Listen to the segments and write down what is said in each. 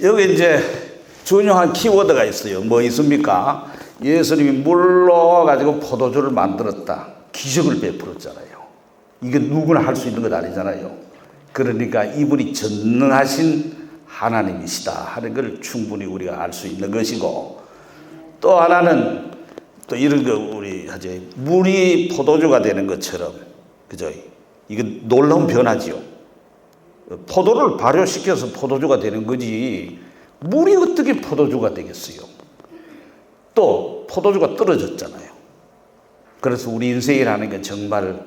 여기 이제 중요한 키워드가 있어요. 뭐 있습니까? 예수님이 물로 가지고 포도주를 만들었다. 기적을 베풀었잖아요. 이게 누구나 할 수 있는 것 아니잖아요. 그러니까 이분이 전능하신 하나님이시다 하는 걸 충분히 우리가 알 수 있는 것이고, 또 하나는 또 이런 거 우리 하지, 물이 포도주가 되는 것처럼, 그죠? 이건 놀라운 변화지요. 포도를 발효시켜서 포도주가 되는 거지 물이 어떻게 포도주가 되겠어요? 또 포도주가 떨어졌잖아요. 그래서 우리 인생이라는 건 정말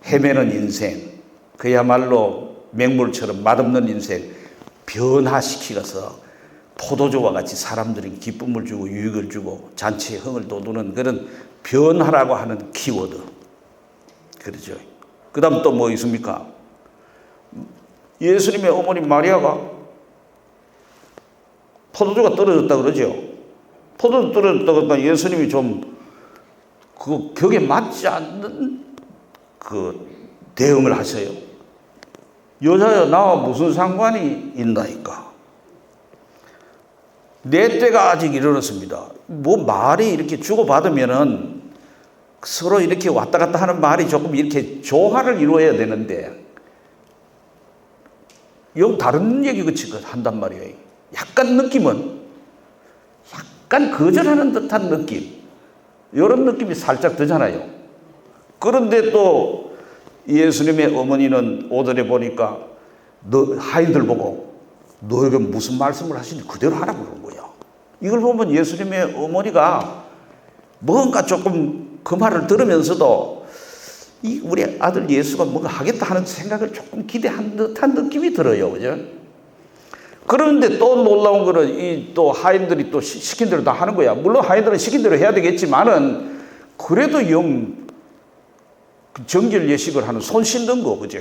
헤매는 인생, 그야말로 맹물처럼 맛없는 인생 변화시키어서 포도주와 같이 사람들이 기쁨을 주고 유익을 주고 잔치에 흥을 돋우는 그런 변화라고 하는 키워드. 그렇죠. 그 다음 또 뭐 있습니까? 예수님의 어머니 마리아가 포도주가 떨어졌다 그러죠. 포도주 떨어졌다 그러니까 예수님이 좀 그 격에 맞지 않는 그 대응을 하세요. 여자야 나와 무슨 상관이 있나이까. 내 때가 아직 이르렀습니다. 뭐 말이 이렇게 주고받으면은 서로 이렇게 왔다 갔다 하는 말이 조금 이렇게 조화를 이루어야 되는데 영 다른 얘기 같이 한단 말이에요. 약간 느낌은 약간 거절하는 듯한 느낌, 이런 느낌이 살짝 드잖아요. 그런데 또 예수님의 어머니는 오더래 보니까 너 하인들 보고 너에게 무슨 말씀을 하시는지 그대로 하라고 그런 거예요. 이걸 보면 예수님의 어머니가 뭔가 조금 그 말을 들으면서도 이 우리 아들 예수가 뭔가 하겠다 하는 생각을 조금 기대한 듯한 느낌이 들어요. 그죠? 그런데 또 놀라운 거는 이 또 하인들이 또 시킨 대로 다 하는 거야. 물론 하인들은 시킨 대로 해야 되겠지만은 그래도 영 정결 예식을 하는 손 씻는 거, 그죠?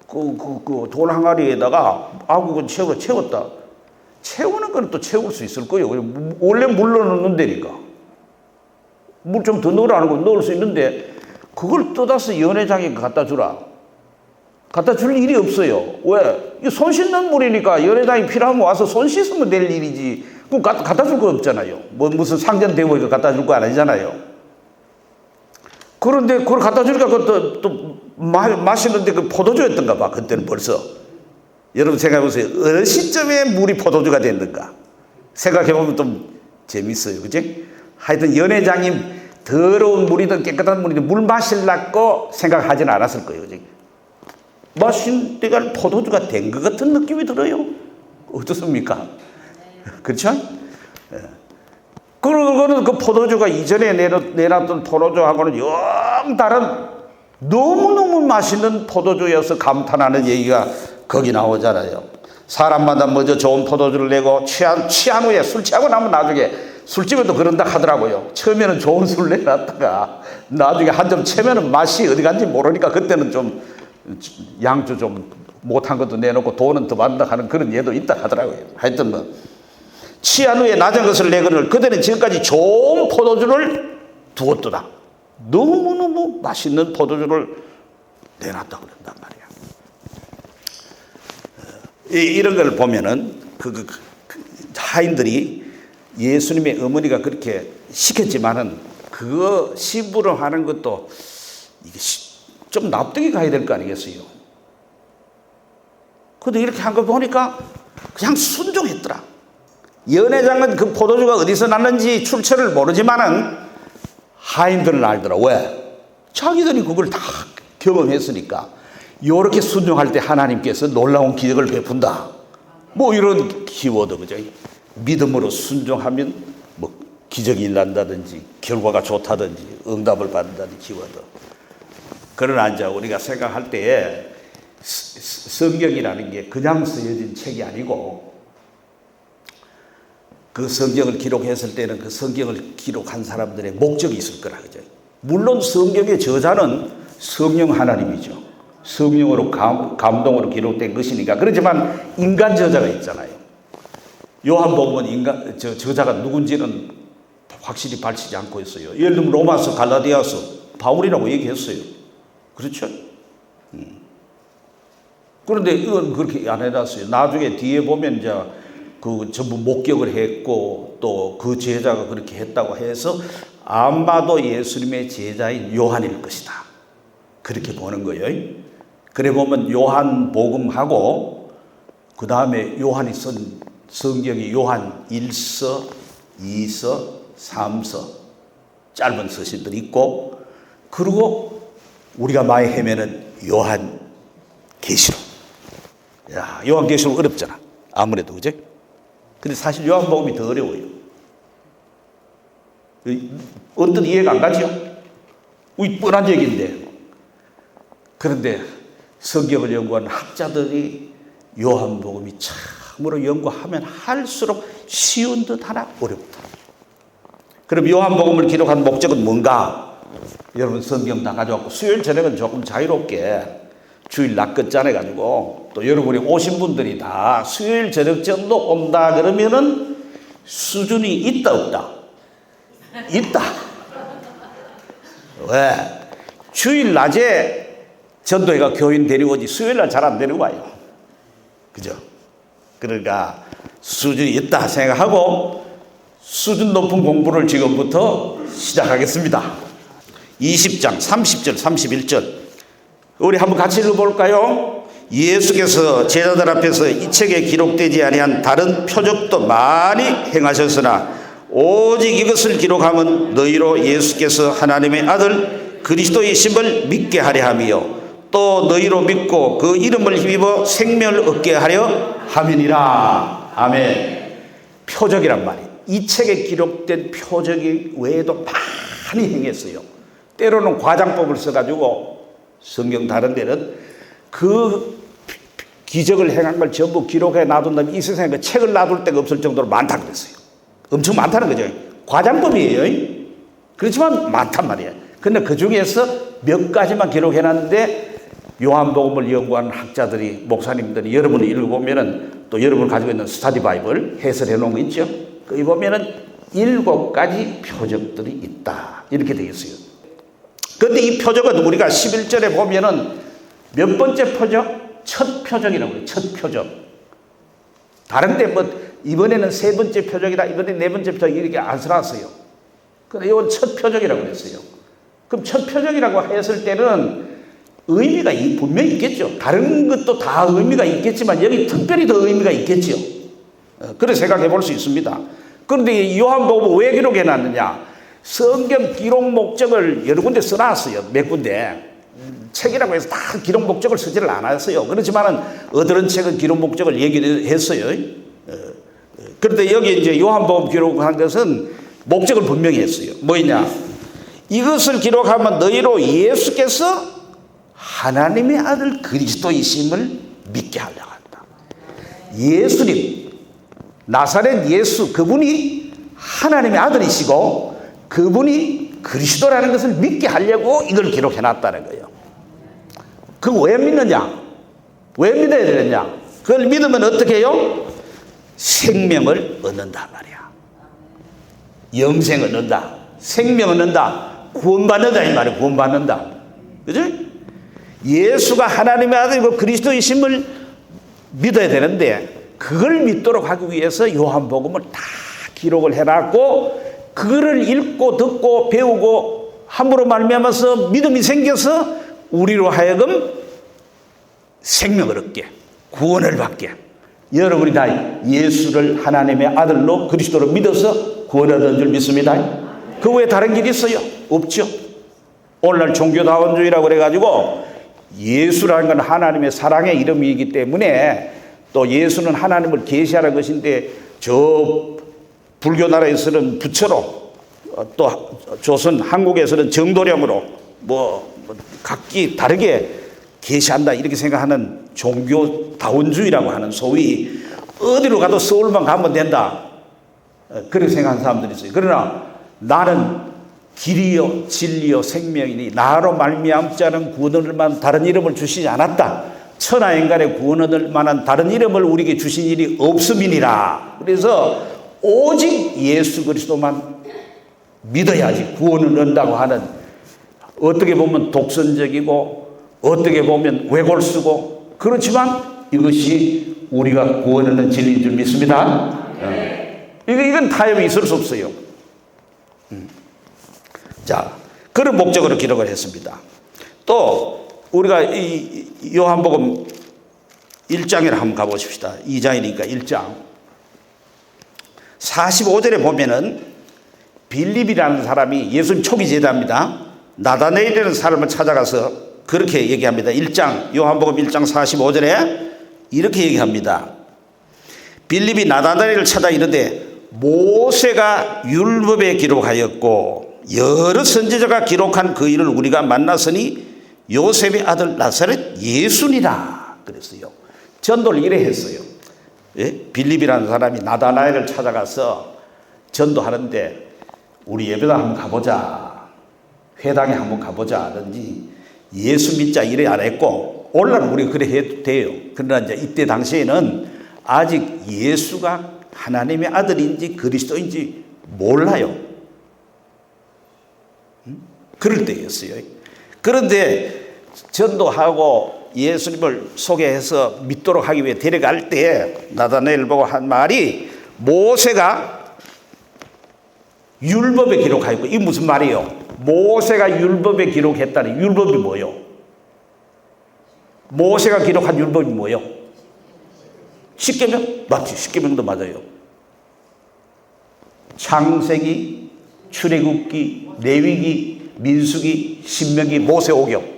그 돈 항아리에다가 아구건 채웠다. 채우는 건 또 채울 수 있을 거예요. 원래 물로 넣는 데니까. 물 좀 더 넣으라는 건 넣을 수 있는데 그걸 뜯어서 연회장에 갖다 주라. 갖다 줄 일이 없어요. 왜? 이게 손 씻는 물이니까 연회장이 필요하면 와서 손 씻으면 될 일이지. 그럼 갖다 줄 거 없잖아요. 뭐 무슨 상전 대보니까 갖다 줄 거 아니잖아요. 그런데 그걸 갖다 주니까 그것도 또 마시는데 그 포도주였던가 봐. 그때는 벌써. 여러분 생각해보세요. 어느 시점에 물이 포도주가 됐는가? 생각해보면 좀 재밌어요. 그치? 하여튼 연회장이 더러운 물이든 깨끗한 물이든 물 마시려고 생각하지는 않았을 거예요. 그치? 마신 때가 포도주가 된 것 같은 느낌이 들어요. 어떻습니까? 그렇죠? 그거는 그 포도주가 이전에 내놨던 포도주하고는 영 다른 너무너무 맛있는 포도주여서 감탄하는 얘기가 거기 나오잖아요. 사람마다 먼저 좋은 포도주를 내고 취한 후에 술 취하고 나면 나중에 술집에도 그런다 하더라고요. 처음에는 좋은 술을 내놨다가 나중에 한 점 채면은 맛이 어디 간지 모르니까 그때는 좀 양주 좀 못한 것도 내놓고 돈은 더 받는다 하는 그런 예도 있다 하더라고요. 하여튼 뭐 취한 후에 낮은 것을 내거늘 그대는 지금까지 좋은 포도주를 두었도다. 너무너무 맛있는 포도주를 내놨다고 그런단 말이야. 이런 걸 보면은 하인들이 예수님의 어머니가 그렇게 시켰지만은 그거 심부름하는 것도 이게 좀 납득이 가야 될 거 아니겠어요? 근데 이렇게 한 거 보니까 그냥 순종했더라. 연회장은 그 포도주가 어디서 났는지 출처를 모르지만은 하인들은 알더라. 왜? 자기들이 그걸 다 경험했으니까. 이렇게 순종할 때 하나님께서 놀라운 기적을 베푼다. 뭐 이런 키워드, 그죠? 믿음으로 순종하면 뭐 기적이 일난다든지 결과가 좋다든지 응답을 받는다는 키워드. 그러나 이제 우리가 생각할 때에 성경이라는 게 그냥 쓰여진 책이 아니고 그 성경을 기록했을 때는 그 성경을 기록한 사람들의 목적이 있을 거라, 그죠? 물론 성경의 저자는 성령 하나님이죠. 성령으로 감동으로 기록된 것이니까. 그렇지만 인간 저자가 있잖아요. 요한복음은 저자가 누군지는 확실히 밝히지 않고 있어요. 예를 들면 로마서, 갈라디아서 바울이라고 얘기했어요. 그렇죠? 그런데 이건 그렇게 안 해놨어요. 나중에 뒤에 보면 이제 그 전부 목격을 했고 또 그 제자가 그렇게 했다고 해서 아마도 예수님의 제자인 요한일 것이다. 그렇게 보는 거예요. 그래 보면 요한 복음하고 그 다음에 요한이 쓴 성경이 요한 1서, 2서, 3서 짧은 서신들이 있고 그리고 우리가 많이 헤매는 요한 계시록. 야, 요한 계시록 어렵잖아. 아무래도 그죠? 근데 사실 요한 복음이 더 어려워요. 언뜻 이해가 안 가죠? 우리 뻔한 얘기인데. 그런데 성경을 연구하는 학자들이 요한 복음이 참으로 연구하면 할수록 쉬운 듯 하나 어렵다. 그럼 요한 복음을 기록한 목적은 뭔가? 여러분 성경 다 가져왔고 수요일 저녁은 조금 자유롭게 주일 낮 끝잔 해가지고 또 여러분이 오신 분들이 다 수요일 저녁 정도 온다 그러면은 수준이 있다 없다? 있다. 왜? 주일 낮에 전도회가 교인 데리고 오지 수요일 날 잘 안 데리고 와요. 그죠? 그러니까 수준이 있다 생각하고 수준 높은 공부를 지금부터 시작하겠습니다. 20장 30절 31절 우리 한번 같이 읽어볼까요? 예수께서 제자들 앞에서 이 책에 기록되지 아니한 다른 표적도 많이 행하셨으나 오직 이것을 기록하면 너희로 예수께서 하나님의 아들 그리스도이심을 믿게 하려 함이요 또 너희로 믿고 그 이름을 힘입어 생명을 얻게 하려 함이니라. 아멘. 표적이란 말이에요. 이 책에 기록된 표적이 외에도 많이 행했어요. 때로는 과장법을 써가지고 성경 다른 데는 그 기적을 행한 걸 전부 기록해 놔둔다면 이 세상에 그 책을 놔둘 데가 없을 정도로 많다 그랬어요. 엄청 많다는 거죠. 과장법이에요. 그렇지만 많단 말이에요. 근데 그 중에서 몇 가지만 기록해 놨는데 요한복음을 연구하는 학자들이 목사님들이 여러분이 읽어보면은 또 여러분 가지고 있는 스터디 바이블 해설해 놓은 거 있죠. 거기 보면은 7가지 표적들이 있다. 이렇게 되어 있어요. 그런데 이 표적은 우리가 11절에 보면은 몇 번째 표적? 첫 표적이라고 해요. 첫 표적. 다른데 뭐 이번에는 3번째 표적이다. 이번에 4번째 표적 이렇게 안 써놨어요. 근데 이건 첫 표적이라고 그랬어요. 그럼 첫 표적이라고 했을 때는 의미가 분명히 있겠죠. 다른 것도 다 의미가 있겠지만 여기 특별히 더 의미가 있겠죠. 그렇게 생각해 볼 수 있습니다. 그런데 요한복음 왜 기록해 놨느냐? 성경 기록 목적을 여러 군데 써놨어요. 몇 군데. 책이라고 해서 다 기록 목적을 쓰지를 않았어요. 그렇지만은 어떤 책은 기록 목적을 얘기를 했어요. 그런데 여기 이제 요한복음 기록한 것은 목적을 분명히 했어요. 뭐냐? 이것을 기록하면 너희로 예수께서 하나님의 아들 그리스도이심을 믿게 하려고 한다. 예수님, 나사렛 예수, 그분이 하나님의 아들이시고 그분이 그리스도라는 것을 믿게 하려고 이걸 기록해 놨다는 거예요. 그거 왜 믿느냐? 왜 믿어야 되느냐? 그걸 믿으면 어떻게 해요? 생명을 얻는다 말이야. 영생을 얻는다. 생명을 얻는다. 구원받는다 이 말이야. 구원받는다. 그죠? 예수가 하나님의 아들이고 그리스도이심을 믿어야 되는데 그걸 믿도록 하기 위해서 요한복음을 다 기록을 해놨고 그거를 읽고 듣고 배우고 함부로 말미암아서 믿음이 생겨서 우리로 하여금 생명을 얻게 구원을 받게 여러분이 다 예수를 하나님의 아들로 그리스도로 믿어서 구원 얻은 줄 믿습니다. 그 외에 다른 길이 있어요? 없죠. 오늘날 종교다원주의라고 그래가지고 예수라는 건 하나님의 사랑의 이름이기 때문에 또 예수는 하나님을 계시하는 것인데 저 불교 나라에서는 부처로 또 조선 한국에서는 정도령으로 뭐 각기 다르게 계시한다 이렇게 생각하는 종교다원주의라고 하는 소위 어디로 가도 서울만 가면 된다 그렇게 생각하는 사람들이 있어요. 그러나 나는 길이요 진리요 생명이니 나로 말미암지 않은 구원을 만한 다른 이름을 주시지 않았다. 천하인간의 구원을 만한 다른 이름을 우리에게 주신 일이 없음이니라. 그래서 오직 예수 그리스도만 믿어야지 구원을 얻는다고 하는 어떻게 보면 독선적이고 어떻게 보면 외골수고 그렇지만 이것이 우리가 구원하는 진리인 줄 믿습니다. 이건 타협이 있을 수 없어요. 자, 그런 목적으로 기록을 했습니다. 또 우리가 이 요한복음 1장에 한번 가보십시다. 2장이니까 1장 45절에 보면은 빌립이라는 사람이 예수님 초기 제자입니다. 나다네일이라는 사람을 찾아가서 그렇게 얘기합니다. 1장 요한복음 1장 45절에 이렇게 얘기합니다. 빌립이 나다나엘을 찾아 이르되 모세가 율법에 기록하였고 여러 선지자가 기록한 그 일을 우리가 만났으니 요셉의 아들 나사렛 예수니라 그랬어요. 전도를 이래 했어요. 예? 빌립이라는 사람이 나다나엘을 찾아가서 전도하는데 우리 예배당 한번 가보자, 회당에 한번 가보자 하든지 예수 믿자 이래 안 했고, 오늘날은 우리가 그래 해도 돼요. 그러나 이제 이때 당시에는 아직 예수가 하나님의 아들인지 그리스도인지 몰라요. 그럴 때였어요. 그런데 전도하고 예수님을 소개해서 믿도록 하기 위해 데려갈 때 나다나엘을 보고 한 말이 모세가 율법에 기록하였고, 이게 무슨 말이에요? 모세가 율법에 기록했다니, 율법이 뭐예요? 모세가 기록한 율법이 뭐예요? 십계명? 맞지, 십계명도 맞아요. 창세기, 출애굽기, 레위기, 민수기, 신명기, 모세오경.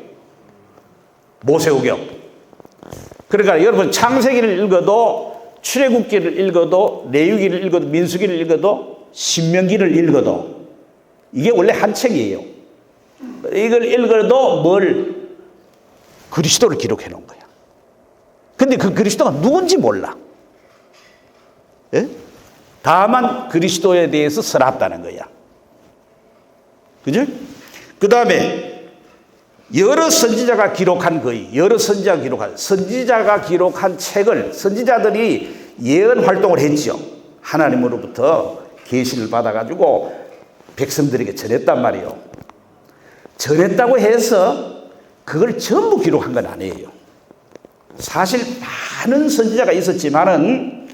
모세오경. 그러니까 여러분 창세기를 읽어도, 출애굽기를 읽어도, 레위기를 읽어도, 민수기를 읽어도, 신명기를 읽어도 이게 원래 한 책이에요. 이걸 읽어도 뭘? 그리스도를 기록해 놓은 거야. 근데 그 그리스도가 누군지 몰라. 예? 다만 그리스도에 대해서 써놨다는 거야. 그죠? 그 다음에 여러 선지자가 기록한 거의, 여러 선지자가 기록한 책을, 선지자들이 예언 활동을 했죠. 하나님으로부터 계시를 받아가지고 백성들에게 전했단 말이에요. 전했다고 해서 그걸 전부 기록한 건 아니에요. 사실 많은 선지자가 있었지만은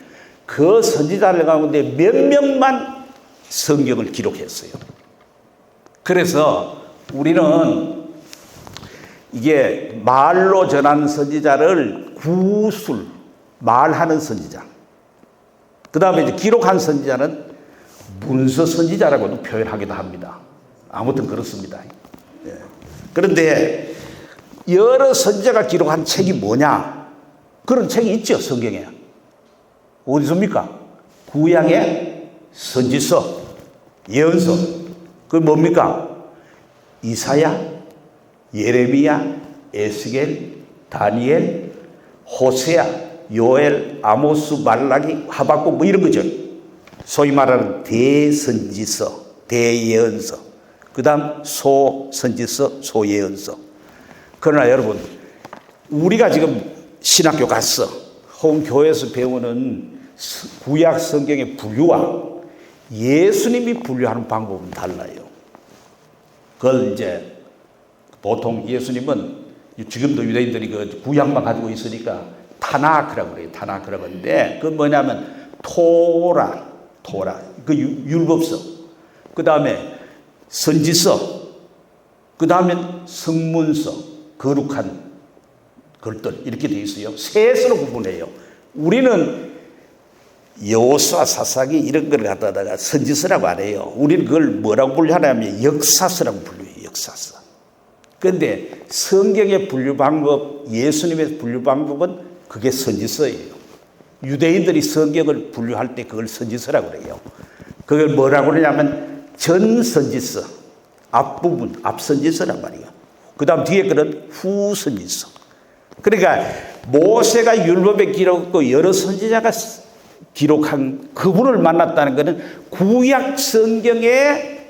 그 선지자들 가운데 몇 명만 성경을 기록했어요. 그래서 우리는 이게 말로 전하는 선지자를 구술, 말하는 선지자, 그 다음에 이제 기록한 선지자는 문서 선지자라고도 표현하기도 합니다. 아무튼 그렇습니다. 예. 그런데 여러 선지자가 기록한 책이 뭐냐? 그런 책이 있죠, 성경에. 어디 있습니까? 구약의 선지서, 예언서. 그게 뭡니까? 이사야, 예레미야, 에스겔, 다니엘, 호세아, 요엘, 아모스, 말라기, 하박국 뭐 이런 거죠. 소위 말하는 대선지서, 대예언서, 그 다음 소선지서, 소예언서. 그러나 여러분, 우리가 지금 신학교 갔어. 혹은 교회에서 배우는 구약 성경의 분류와 예수님이 분류하는 방법은 달라요. 그걸 이제 보통 예수님은 지금도 유대인들이 그 구약만 가지고 있으니까 타나크라고 그래요. 타나크라고 하는데 그건 뭐냐면 토라, 그 율법서, 그 다음에 선지서, 그 다음에 성문서, 거룩한 글들 이렇게 되어 있어요. 셋으로 구분해요. 우리는 여호수아, 사사기 이런 걸 갖다가 선지서라고 안 해요. 우리는 그걸 뭐라고 분류하냐면 역사서라고 분류해요. 역사서. 그런데 성경의 분류 방법, 예수님의 분류 방법은 그게 선지서예요. 유대인들이 성경을 분류할 때 그걸 선지서라고 그래요. 그걸 뭐라고 그러냐면 전선지서, 앞부분, 앞선지서란 말이에요. 그 다음 뒤에 그런 후선지서. 그러니까 모세가 율법에 기록했고 여러 선지자가 기록한 그분을 만났다는 것은 구약 성경에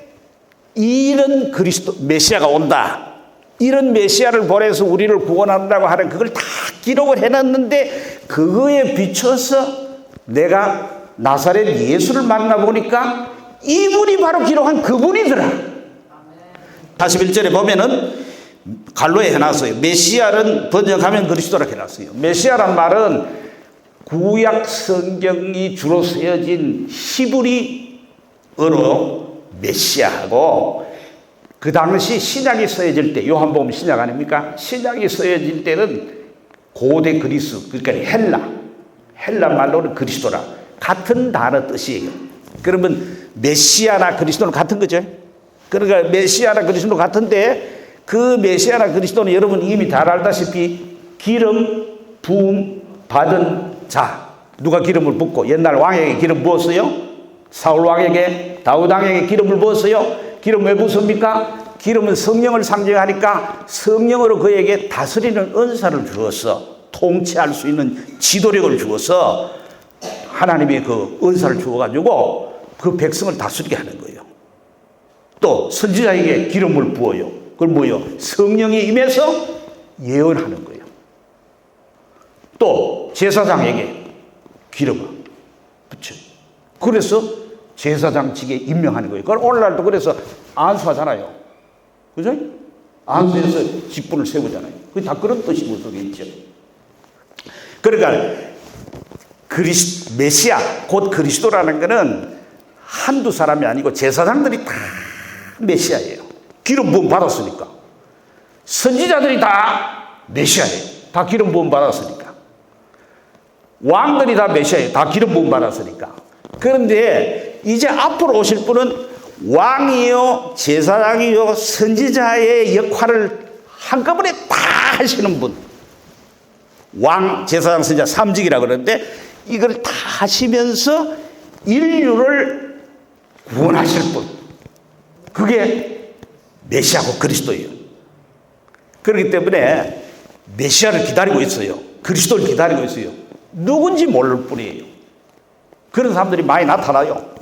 이런 그리스도, 메시아가 온다, 이런 메시아를 보내서 우리를 구원한다고 하는 그걸 다 기록을 해놨는데 그거에 비춰서 내가 나사렛 예수를 만나보니까 이분이 바로 기록한 그분이더라. 41절에 보면은 갈로에 해놨어요. 메시아는 번역하면 그리스도라 해놨어요. 메시아란 말은 구약 성경이 주로 쓰여진 히브리어로 메시아하고, 그 당시 신약이 쓰여질 때, 요한복음 신약 아닙니까? 신약이 쓰여질 때는 고대 그리스, 그러니까 헬라 말로는 그리스도라. 같은 단어 뜻이에요. 그러면 메시아나 그리스도는 같은 거죠. 그러니까 메시아나 그리스도는 같은데, 그 메시아나 그리스도는 여러분 이미 잘 알다시피 기름 부음 받은 자. 누가 기름을 붓고, 옛날 왕에게 기름 부었어요? 사울 왕에게, 다윗 왕에게 기름을 부었어요? 기름 왜 붓습니까? 기름은 성령을 상징하니까 성령으로 그에게 다스리는 은사를 주어서, 통치할 수 있는 지도력을 주어서 하나님의 그 은사를 주어가지고 그 백성을 다스리게 하는 거예요. 또 선지자에게 기름을 부어요. 그걸 뭐예요? 성령이 임해서 예언하는 거예요. 또 제사장에게 기름을 붙여요. 그래서 제사장직에 임명하는 거예요. 그걸 오늘날도 그래서 안수하잖아요. 그죠? 안수해서 직분을 세우잖아요. 그게 다 그런 뜻이 속에 있죠. 그러니까 메시아, 곧 그리스도라는 것은 한두 사람이 아니고 제사장들이 다 메시아예요. 기름 부음 받았으니까. 선지자들이 다 메시아예요. 다 기름 부음 받았으니까. 왕들이 다 메시아예요. 다 기름 부음 받았으니까. 그런데 이제 앞으로 오실 분은 왕이요, 제사장이요, 선지자의 역할을 한꺼번에 다 하시는 분. 왕, 제사장, 선지자, 삼직이라 그러는데 이걸 다 하시면서 인류를 구원하실 분. 그게 메시아고 그리스도예요. 그렇기 때문에 메시아를 기다리고 있어요. 그리스도를 기다리고 있어요. 누군지 모를 뿐이에요. 그런 사람들이 많이 나타나요.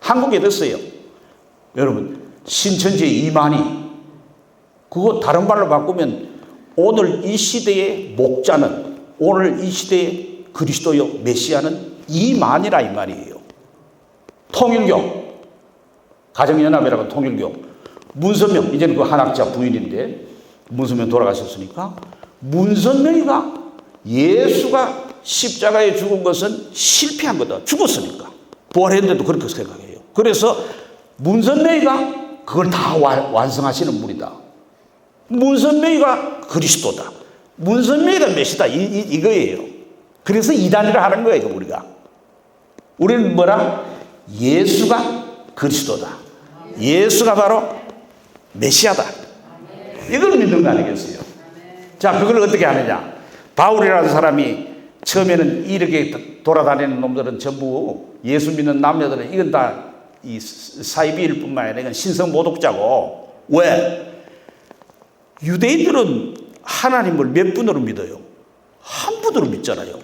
한국에 됐어요. 여러분, 신천지의 이만희, 그거 다른 말로 바꾸면 오늘 이 시대의 목자는, 오늘 이 시대의 그리스도요 메시아는 이만희라 이 말이에요. 통일교, 가정연합이라고 통일교, 문선명, 이제는 그 한학자 부인인데 문선명 돌아가셨으니까, 문선명이가 예수가 십자가에 죽은 것은 실패한 거다. 죽었으니까. 부활했는데도 그렇게 생각해요. 그래서 문선명이가 그걸 다 완성하시는 분이다. 문선명이가 그리스도다. 문선명이가 메시다. 이거예요. 그래서 이단이라 하는 거예요, 우리가. 우리는 뭐라? 예수가 그리스도다. 예수가 바로 메시아다. 이걸 믿는 거 아니겠어요? 자, 그걸 어떻게 하느냐? 바울이라는 사람이 처음에는 이렇게 돌아다니는 놈들은 전부, 예수 믿는 남녀들은 이건 다 이 사이비일 뿐만 아니라 이건 신성 모독자고. 왜? 유대인들은 하나님을 몇 분으로 믿어요? 한 분으로 믿잖아요.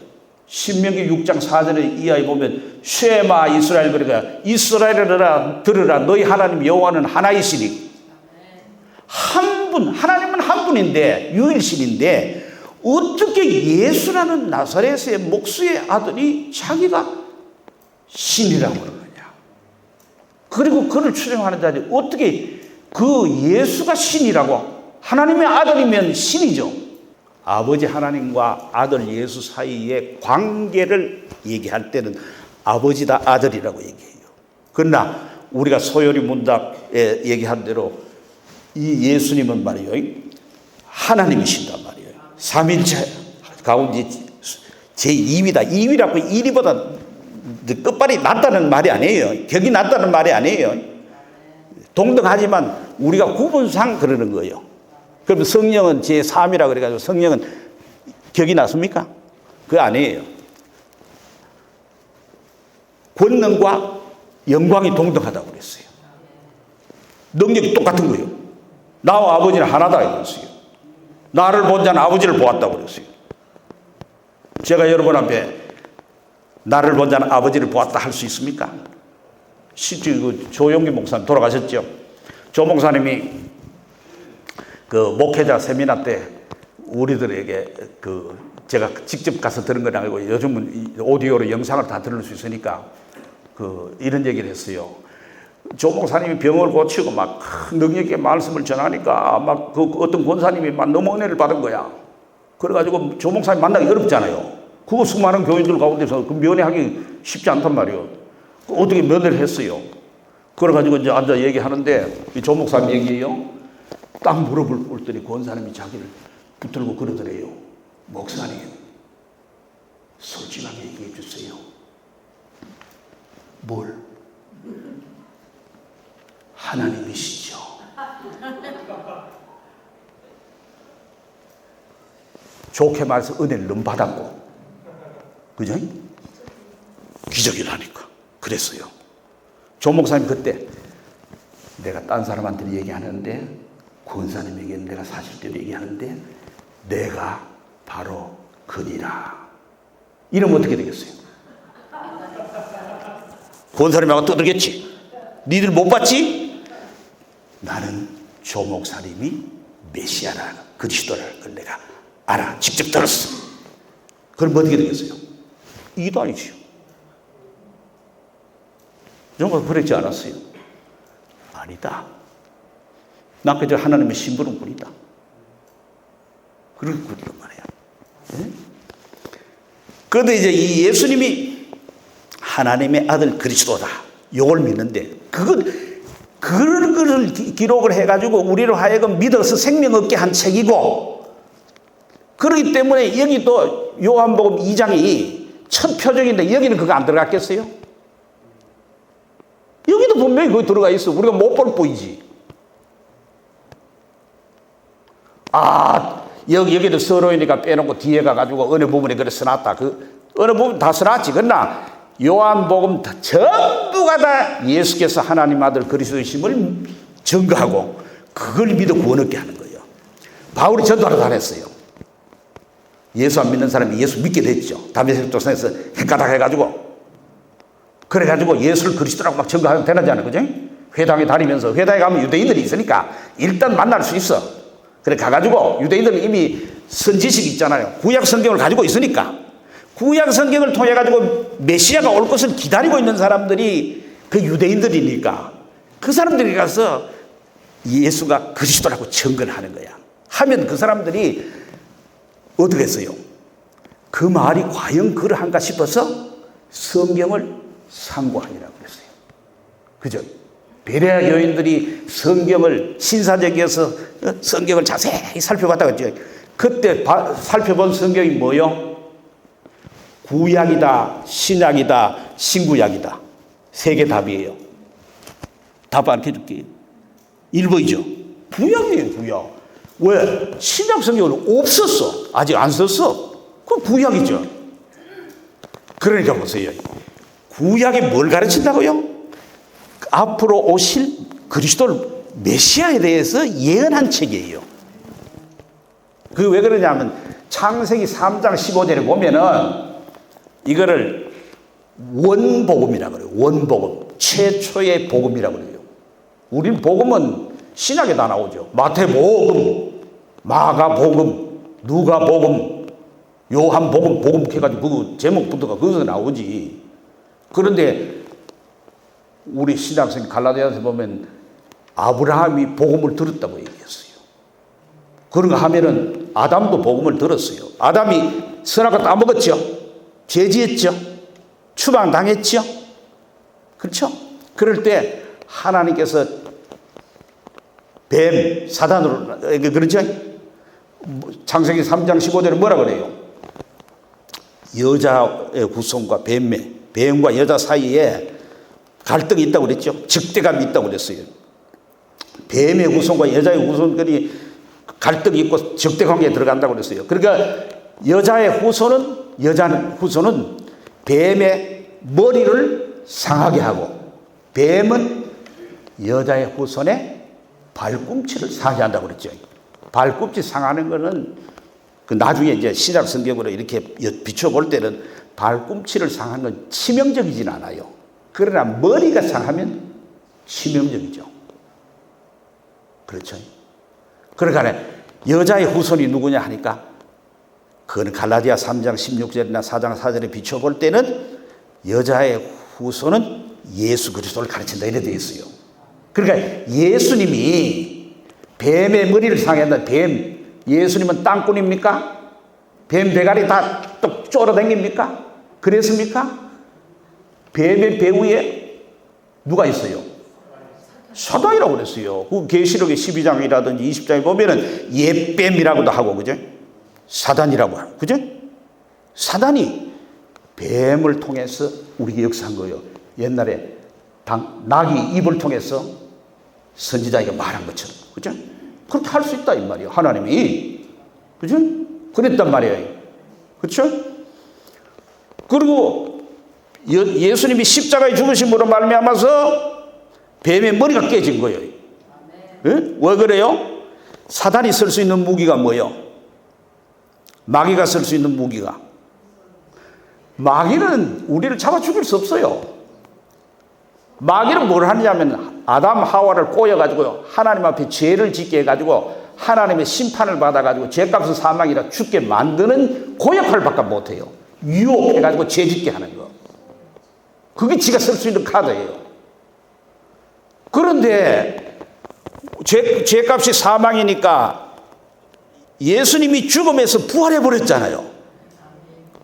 신명기 6장 4절에 이하에 보면 쉐마 이스라엘, 그러니까 이스라엘아 들으라, 너희 하나님 여호와는 하나이시니. 한 분, 하나님은 한 분인데, 유일신인데 어떻게 예수라는 나사렛의 목수의 아들이 자기가 신이라고 그러느냐. 그리고 그를 추종하는 자들이 어떻게 그 예수가 신이라고, 하나님의 아들이면 신이죠. 아버지 하나님과 아들 예수 사이의 관계를 얘기할 때는 아버지다 아들이라고 얘기해요. 그러나 우리가 소요리 문답에 얘기한 대로 이 예수님은 말이에요, 하나님이신단 말이에요. 삼일체 가운데 제2위다. 2위라고 1위보다 끝발이 낫다는 말이 아니에요. 격이 낫다는 말이 아니에요. 동등하지만 우리가 구분상 그러는 거예요. 그러면 성령은 제3이라 그래가지고 성령은 격이 낮습니까? 그거 아니에요. 권능과 영광이 동등하다고 그랬어요. 능력이 똑같은 거예요. 나와 아버지는 하나다 이랬어요. 나를 본 자는 아버지를 보았다고 그랬어요. 제가 여러분 앞에 나를 본 자는 아버지를 보았다 할 수 있습니까? 실제 그 조용기 목사님 돌아가셨죠. 조 목사님이 그 목회자 세미나 때 우리들에게 그 제가 직접 가서 들은 건 아니고 요즘은 오디오로 영상을 다 들을 수 있으니까 그 이런 얘기를 했어요. 조 목사님이 병을 고치고 막 능력 있게 말씀을 전하니까 막 그 어떤 권사님이 막 너무 은혜를 받은 거야. 그래가지고 조 목사님 만나기 어렵잖아요. 그거 수많은 교인들 가운데서 그 면회하기 쉽지 않단 말이에요. 어떻게 면회를 했어요. 그래가지고 이제 앉아 얘기하는데 이 조 목사님 얘기해요. 딱 물어볼 권사님이 자기를 붙들고 그러더래요. 목사님, 솔직하게 얘기해 주세요. 뭘? 하나님이시죠. 좋게 말해서 은혜를 너무 받았고, 그죠? 기적이라니까. 그랬어요. 조 목사님 그때 내가 딴 사람한테 얘기하는데, 권사님에게는 내가 사실대로 얘기하는데, 내가 바로 그니라. 이러면 어떻게 되겠어요? 권사님하고 떠들겠지. 니들 못 봤지? 나는 조 목사님이 메시아라는 그리스도라는 걸 내가 알아. 직접 들었어. 그럼 어떻게 되겠어요? 이도 아니지요. 정말 그랬지 않았어요? 아니다. 난 그저 하나님의 심부름꾼이다. 그런 분이란 말이야. 네? 그런데 이제 이 예수님이 하나님의 아들 그리스도다. 이걸 믿는데, 그걸 기록을 해가지고 우리로 하여금 믿어서 생명 얻게 한 책이고, 그렇기 때문에 여기 또 요한복음 2장이 첫 표적인데 여기는 그거 안 들어갔겠어요? 여기도 분명히 거기 들어가 있어. 우리가 못 볼 뿐이지. 여기도 서로이니까 빼놓고 뒤에 가가지고 어느 부분에 그래 써놨다. 어느 부분 다 써놨지. 그러나 요한복음 전부가 다 예수께서 하나님 아들 그리스도이심을 증거하고 그걸 믿어 구원 얻게 하는 거예요. 바울이 전도하러 다녔어요. 예수 안 믿는 사람이 예수 믿게 됐죠. 다메섹 도상에서 헷가닥 해가지고. 그래가지고 예수를 그리스도라고 막 증거하면 되나잖아요. 그죠? 회당에 다니면서, 회당에 가면 유대인들이 있으니까 일단 만날 수 있어. 그래 가가지고 유대인들은 이미 선지식이 있잖아요. 구약 성경을 가지고 있으니까. 구약 성경을 통해 가지고 메시아가 올 것을 기다리고 있는 사람들이 그 유대인들이니까 그 사람들이 가서 예수가 그리스도라고 증거를 하는 거야. 하면 그 사람들이 어떻게 했어요? 그 말이 과연 그러한가 싶어서 성경을 상고하니라고 그랬어요. 그죠? 베레아 교인들이 성경을 신사적이어서 성경을 자세히 살펴봤다고 했죠. 그때 살펴본 성경이 뭐요? 구약이다, 신약이다, 신구약이다. 세 개 답이에요. 답 안 해줄게요. 1번이죠. 구약이에요, 구약. 왜? 신약 성경은 없었어. 아직 안 썼어. 그건 구약이죠. 그러니까 보세요. 구약이 뭘 가르친다고요? 앞으로 오실 그리스도 메시아에 대해서 예언한 책이에요. 그 왜 그러냐면 창세기 3장 15절에 보면은 이거를 원복음이라고 그래요. 원복음. 최초의 복음이라고 그래요. 우린 복음은 신약에 다 나오죠. 마태복음, 마가복음, 누가복음, 요한복음, 복음 해가지고 그 제목부터가 거기서 나오지. 그런데 우리 신약성 갈라디아서 보면 아브라함이 복음을 들었다고 얘기했어요. 그런가 하면은 아담도 복음을 들었어요. 아담이 선악과 따먹었죠. 죄지었죠. 추방당했죠. 그렇죠? 그럴 때 하나님께서 뱀, 사단으로, 그렇죠? 창세기 3장 15절에 뭐라 그래요? 여자의 후손과 뱀과 여자 사이에 갈등이 있다고 그랬죠? 적대감이 있다고 그랬어요. 뱀의 후손과 여자의 후손들이 갈등이 있고 적대 관계에 들어간다고 그랬어요. 그러니까 여자의 후손은 뱀의 머리를 상하게 하고 뱀은 여자의 후손의 발꿈치를 상하게 한다고 그랬죠. 발꿈치 상하는 거는 그 나중에 이제 신약 성경으로 이렇게 비춰볼 때는 발꿈치를 상하는 건 치명적이진 않아요. 그러나 머리가 상하면 치명적이죠. 그렇죠. 그러니까 여자의 후손이 누구냐 하니까 그건 갈라디아 3장 16절이나 4장 4절에 비춰볼 때는 여자의 후손은 예수 그리스도를 가르친다 이래 되어 있어요. 그러니까 예수님이 뱀의 머리를 상했다. 예수님은 땅꾼입니까? 뱀 대가리 다 또 쫄아다닙니까? 그랬습니까? 뱀의 배 위에 누가 있어요? 사단이라고 그랬어요. 그 계시록의 12장이라든지 20장에 보면은 옛뱀이라고도 하고, 그죠? 사단이라고 하고, 그죠? 사단이 뱀을 통해서 우리에게 역사한 거예요. 옛날에 낙이 입을 통해서 선지자에게 말한 것처럼, 그죠? 그렇게 할 수 있다 이 말이에요. 하나님이, 그죠? 그랬단 말이에요. 그렇죠? 그리고 예수님이 십자가에 죽으심으로 말미암아서 뱀의 머리가 깨진 거예요. 네? 왜 그래요? 사단이 쓸 수 있는 무기가 뭐예요? 마귀가 쓸 수 있는 무기가. 마귀는 우리를 잡아 죽일 수 없어요. 마귀는 뭘 하냐면 아담 하와를 꼬여가지고 하나님 앞에 죄를 짓게 해가지고 하나님의 심판을 받아가지고 죄값은 사망이라 죽게 만드는 그 역할밖에 못해요. 유혹해가지고 죄 짓게 하는 거. 그게 지가 쓸 수 있는 카드예요. 그런데 죄값이 사망이니까 예수님이 죽음에서 부활해버렸잖아요.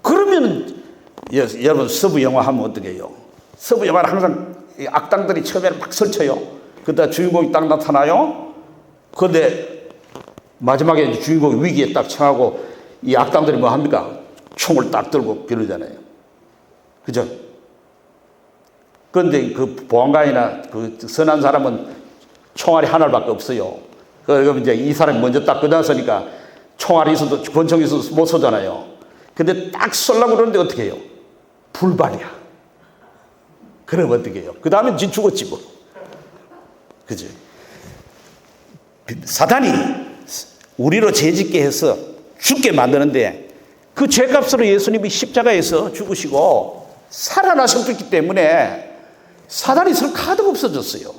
그러면 여러분 서부 영화 하면 어떻게 해요? 서부 영화는 항상 악당들이 처음에는 막 설쳐요. 그러다 주인공이 딱 나타나요. 그런데 마지막에 주인공이 위기에 딱 처하고 이 악당들이 뭐 합니까? 총을 딱 들고 그러잖아요. 그죠? 그런데 그 보안관이나 그 선한 사람은 총알이 하나밖에 없어요. 그럼 이제 이 사람이 먼저 딱 끝났으니까 총알이 있어도 권총이 있어도 못 쏘잖아요. 근데 딱 쏠려고 그러는데 어떻게 해요? 불발이야. 그럼 어떻게 해요? 그 다음에 지 죽었지 뭐. 그죠? 사단이 우리로 죄짓게 해서 죽게 만드는데 그 죄값으로 예수님이 십자가에서 죽으시고 살아나셨기 때문에 사단이 쓸 카드가 없어졌어요.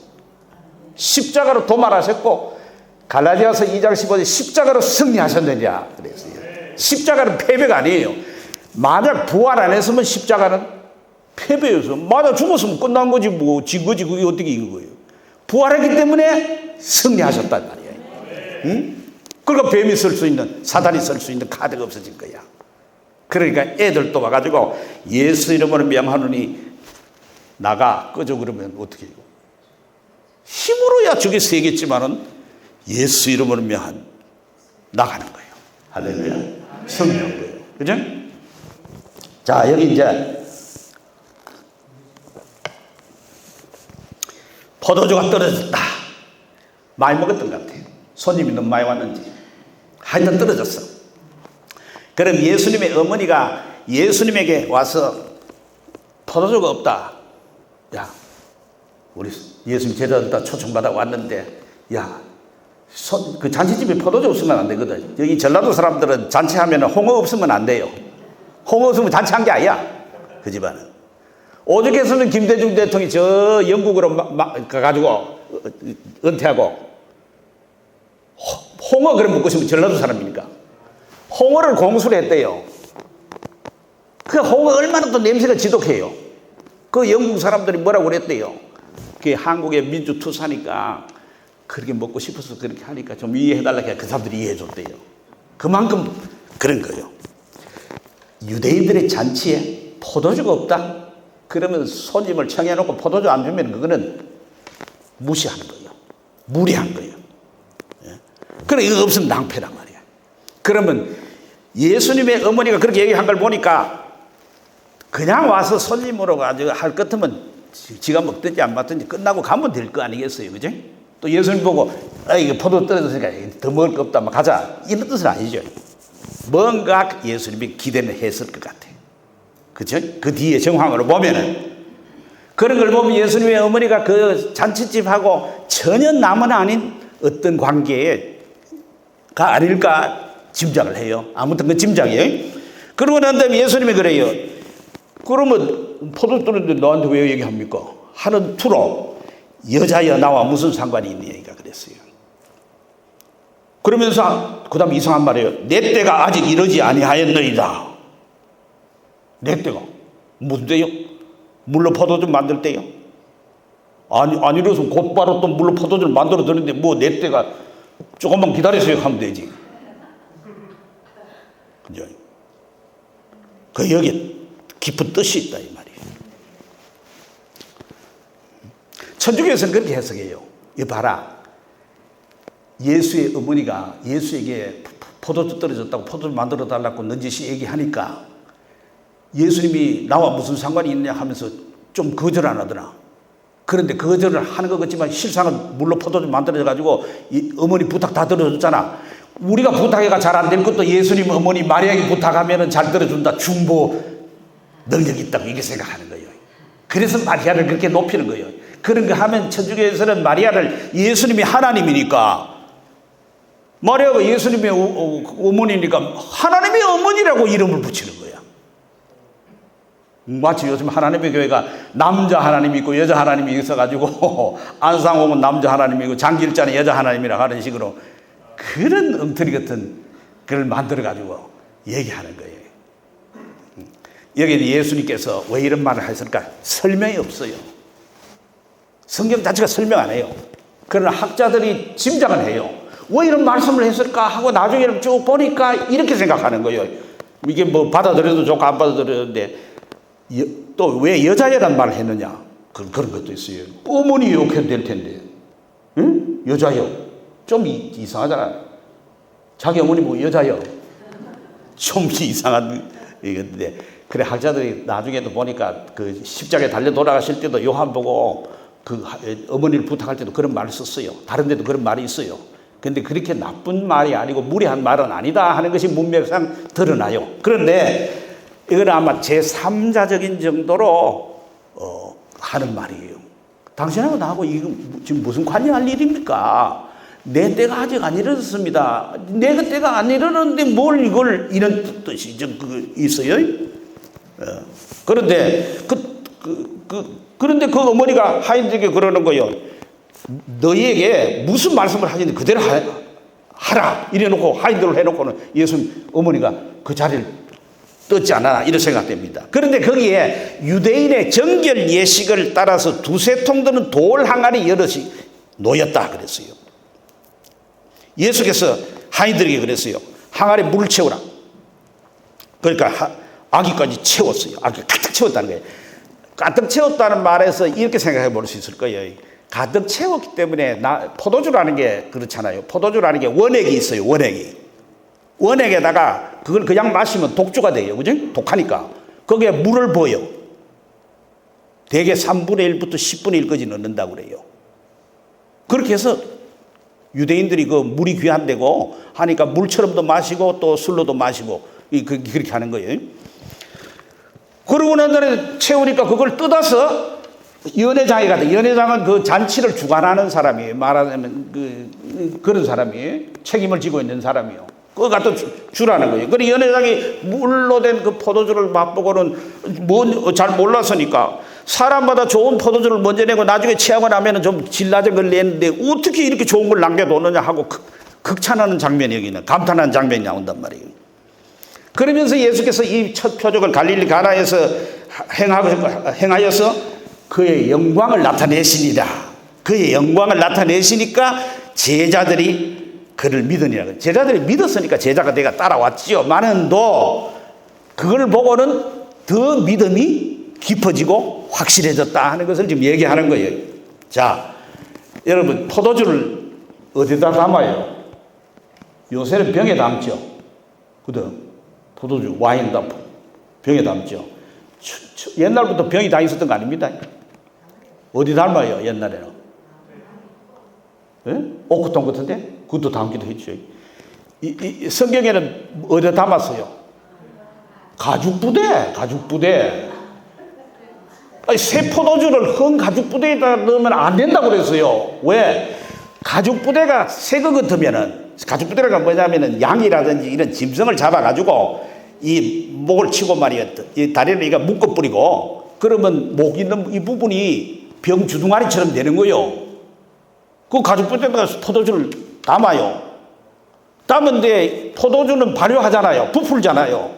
십자가로 도말하셨고 갈라디아서 2장 15절에 십자가로 승리하셨느냐 그랬어요. 십자가는 패배가 아니에요. 만약 부활 안 했으면 십자가는 패배여서 맞아 죽었으면 끝난 거지 뭐 진 거지 그게 어떻게 이긴 거예요. 부활했기 때문에 승리하셨단 말이에요. 응? 그러니까 뱀이 쓸 수 있는 사단이 쓸 수 있는 카드가 없어진 거야. 그러니까 애들도 와가지고 예수 이름으로 명하노니 나가 꺼져 그러면 어떻게 해요? 힘으로야 저게 세겠지만은 예수 이름으로 명한 나가는 거예요. 할렐루야. 승리한 거예요. 그죠? 자 여기 이제 포도주가 떨어졌다. 많이 먹었던 것 같아요. 손님이 너무 많이 왔는지 하여튼 떨어졌어. 그럼 예수님의 어머니가 예수님에게 와서 포도주가 없다. 야 우리 예수님 제자들 초청받아 왔는데 야 그 잔치집에 포도주 없으면 안 되거든. 여기 전라도 사람들은 잔치하면 홍어 없으면 안 돼요. 홍어 없으면 잔치한 게 아니야. 그 집안은. 오죽했으면 김대중 대통령이 저 영국으로 가가지고 은퇴하고 홍어 그럼 먹고 싶으면 전라도 사람이니까 홍어를 공수를 했대요. 그 홍어 얼마나 또 냄새가 지독해요. 그 영국 사람들이 뭐라고 그랬대요. 그게 한국의 민주투사니까 그렇게 먹고 싶어서 그렇게 하니까 좀 이해해달라고 해야 그 사람들이 이해해줬대요. 그만큼 그런 거예요. 유대인들의 잔치에 포도주가 없다? 그러면 손님을 청해놓고 포도주 안 주면 그거는 무시하는 거예요. 무례한 거예요. 그래 이거 없으면 낭패란 말이야. 그러면 예수님의 어머니가 그렇게 얘기한 걸 보니까 그냥 와서 손님으로 가지고 할 것 같으면 지가 먹든지 안 먹든지 끝나고 가면 될 거 아니겠어요. 그죠? 또 예수님 보고 이거 포도 떨어졌으니까 더 먹을 거 없다 막 가자 이런 뜻은 아니죠. 뭔가 예수님이 기대는 했을 것 같아요. 그죠? 그 뒤에 정황으로 보면은 그런 걸 보면 예수님의 어머니가 그 잔치집하고 전혀 남은 아닌 어떤 관계가 아닐까 짐작을 해요. 아무튼 그 짐작이에요. 그러고 난 다음에 예수님이 그래요. 그러면 포도 떨어졌는데 너한테 왜 얘기합니까? 하는 투로 여자여 나와 무슨 상관이 있니? 얘기가 그랬어요. 그러면서 그 다음에 이상한 말이에요. 내 때가 아직 이르지 아니하였느니라. 내 때가 무슨 때요? 물로 포도 좀 만들 때요? 아니 이래서 곧바로 또 물로 포도주를 만들어 드는데 뭐 내 때가 조금만 기다리세요 하면 되지. 그죠? 그 여기에 깊은 뜻이 있다 이 말이에요. 천주교에서는 그렇게 해석해요. 이 봐라. 예수의 어머니가 예수에게 포도주 떨어졌다고 포도주 만들어 달라고 넌지시 얘기하니까 예수님이 나와 무슨 상관이 있냐 하면서 좀 거절 안 하더라. 그런데 거절을 하는 것 같지만 실상은 물로 포도주 만들어져 가지고 이 어머니 부탁 다 들어줬잖아. 우리가 부탁해가 잘 안 될 것도 예수님 어머니 마리아에게 부탁하면 잘 들어준다. 중보 능력이 있다고 이게 생각하는 거예요. 그래서 마리아를 그렇게 높이는 거예요. 그런 거 하면 천주교에서는 마리아를 예수님이 하나님이니까 마리아가 예수님의 어머니니까 하나님의 어머니라고 이름을 붙이는 거야. 마치 요즘 하나님의 교회가 남자 하나님이 있고 여자 하나님이 있어가지고 안상홍은 남자 하나님이고 장길자는 여자 하나님이라 하는 식으로 그런 엉터리 같은 걸 만들어가지고 얘기하는 거예요. 여기 예수님께서 왜 이런 말을 하셨을까? 설명이 없어요. 성경 자체가 설명 안 해요. 그러나 학자들이 짐작을 해요. 왜 이런 말씀을 했을까 하고 나중에는 쭉 보니까 이렇게 생각하는 거예요. 이게 뭐 받아들여도 좋고 안 받아들여도 또 왜 여자애란 말을 했느냐? 그런 것도 있어요. 어머니 욕해도 될 텐데. 응? 여자요. 좀 이상하잖아. 자기 어머니 뭐 여자요. 좀 이상한 이건데. 그래 학자들이 나중에도 보니까 그 십자가에 달려 돌아가실 때도 요한 보고 그 어머니를 부탁할 때도 그런 말을 썼어요. 다른 데도 그런 말이 있어요. 근데 그렇게 나쁜 말이 아니고 무례한 말은 아니다 하는 것이 문맥상 드러나요. 그런데 이건 아마 제3자적인 정도로 하는 말이에요. 당신하고 나하고 이거 지금 무슨 관여할 일입니까? 내 때가 아직 안 이르렀습니다. 내 때가 안 이르렀는데 뭘 이걸 이런 뜻이 있어요? 그런데 그런데 그 어머니가 하인들에게 그러는 거예요. 너희에게 무슨 말씀을 하시는데 그대로 하라 이래놓고 하인들을 해놓고는 예수님 어머니가 그 자리를 떴지 않아 이런 생각됩니다. 그런데 거기에 유대인의 정결 예식을 따라서 두세 통 드는 돌 항아리 여럿이 놓였다 그랬어요. 예수께서 하인들에게 그랬어요. 항아리 물을 채우라. 그러니까 아기까지 채웠어요. 아기 가득 채웠다는 거예요. 가득 채웠다는 말에서 이렇게 생각해 볼 수 있을 거예요. 가득 채웠기 때문에 포도주라는 게 그렇잖아요. 포도주라는 게 원액이 있어요. 원액에다가 그걸 그냥 마시면 독주가 돼요. 그죠? 독하니까. 거기에 물을 부어요. 대개 3분의 1부터 10분의 1까지 넣는다고 그래요. 그렇게 해서 유대인들이 그 물이 귀한데고 하니까 물처럼도 마시고 또 술로도 마시고 그렇게 하는 거예요. 그러고 난 다음에 채우니까 그걸 뜯어서 연회장에 가다. 연회장은 그 잔치를 주관하는 사람이에요. 말하자면 그런 사람이에요. 책임을 지고 있는 사람이요. 그거 갖다 주라는 거예요. 그래 연회장이 물로 된 그 포도주를 맛보고는 잘 몰랐으니까 사람마다 좋은 포도주를 먼저 내고 나중에 취하고 나면 좀 질 낮은 걸 내는데 어떻게 이렇게 좋은 걸 남겨놓느냐 하고 극찬하는 장면이 여기는 감탄하는 장면이 나온단 말이에요. 그러면서 예수께서 이 첫 표적을 갈릴리 가나에서 행하여서 그의 영광을 나타내시니라. 그의 영광을 나타내시니까 제자들이 그를 믿으니라. 제자들이 믿었으니까 제자가 내가 따라왔지요. 많은도 그걸 보고는 더 믿음이 깊어지고 확실해졌다 하는 것을 지금 얘기하는 거예요. 자, 여러분 포도주를 어디다 담아요? 요새는 병에 담죠. 그죠? 포도주, 와인 병에 담죠. 옛날부터 병이 다 있었던 거 아닙니다. 어디 닮아요? 옛날에는 예? 오크통 같은데 그것도 담기도 했죠. 이 성경에는 어디다 담았어요? 가죽부대. 아니, 새 포도주를 헌 가죽부대에다 넣으면 안 된다고 그랬어요. 왜? 가죽부대가 새 거 같으면은 가죽부대가 뭐냐면은 양이라든지 이런 짐승을 잡아가지고 이 목을 치고 말이야, 이 다리를 이가 묶어 뿌리고 그러면 목 있는 이 부분이 병 주둥아리처럼 되는 거예요. 그 가죽부대에다가 포도주를 담아요. 담은데 포도주는 발효하잖아요. 부풀잖아요.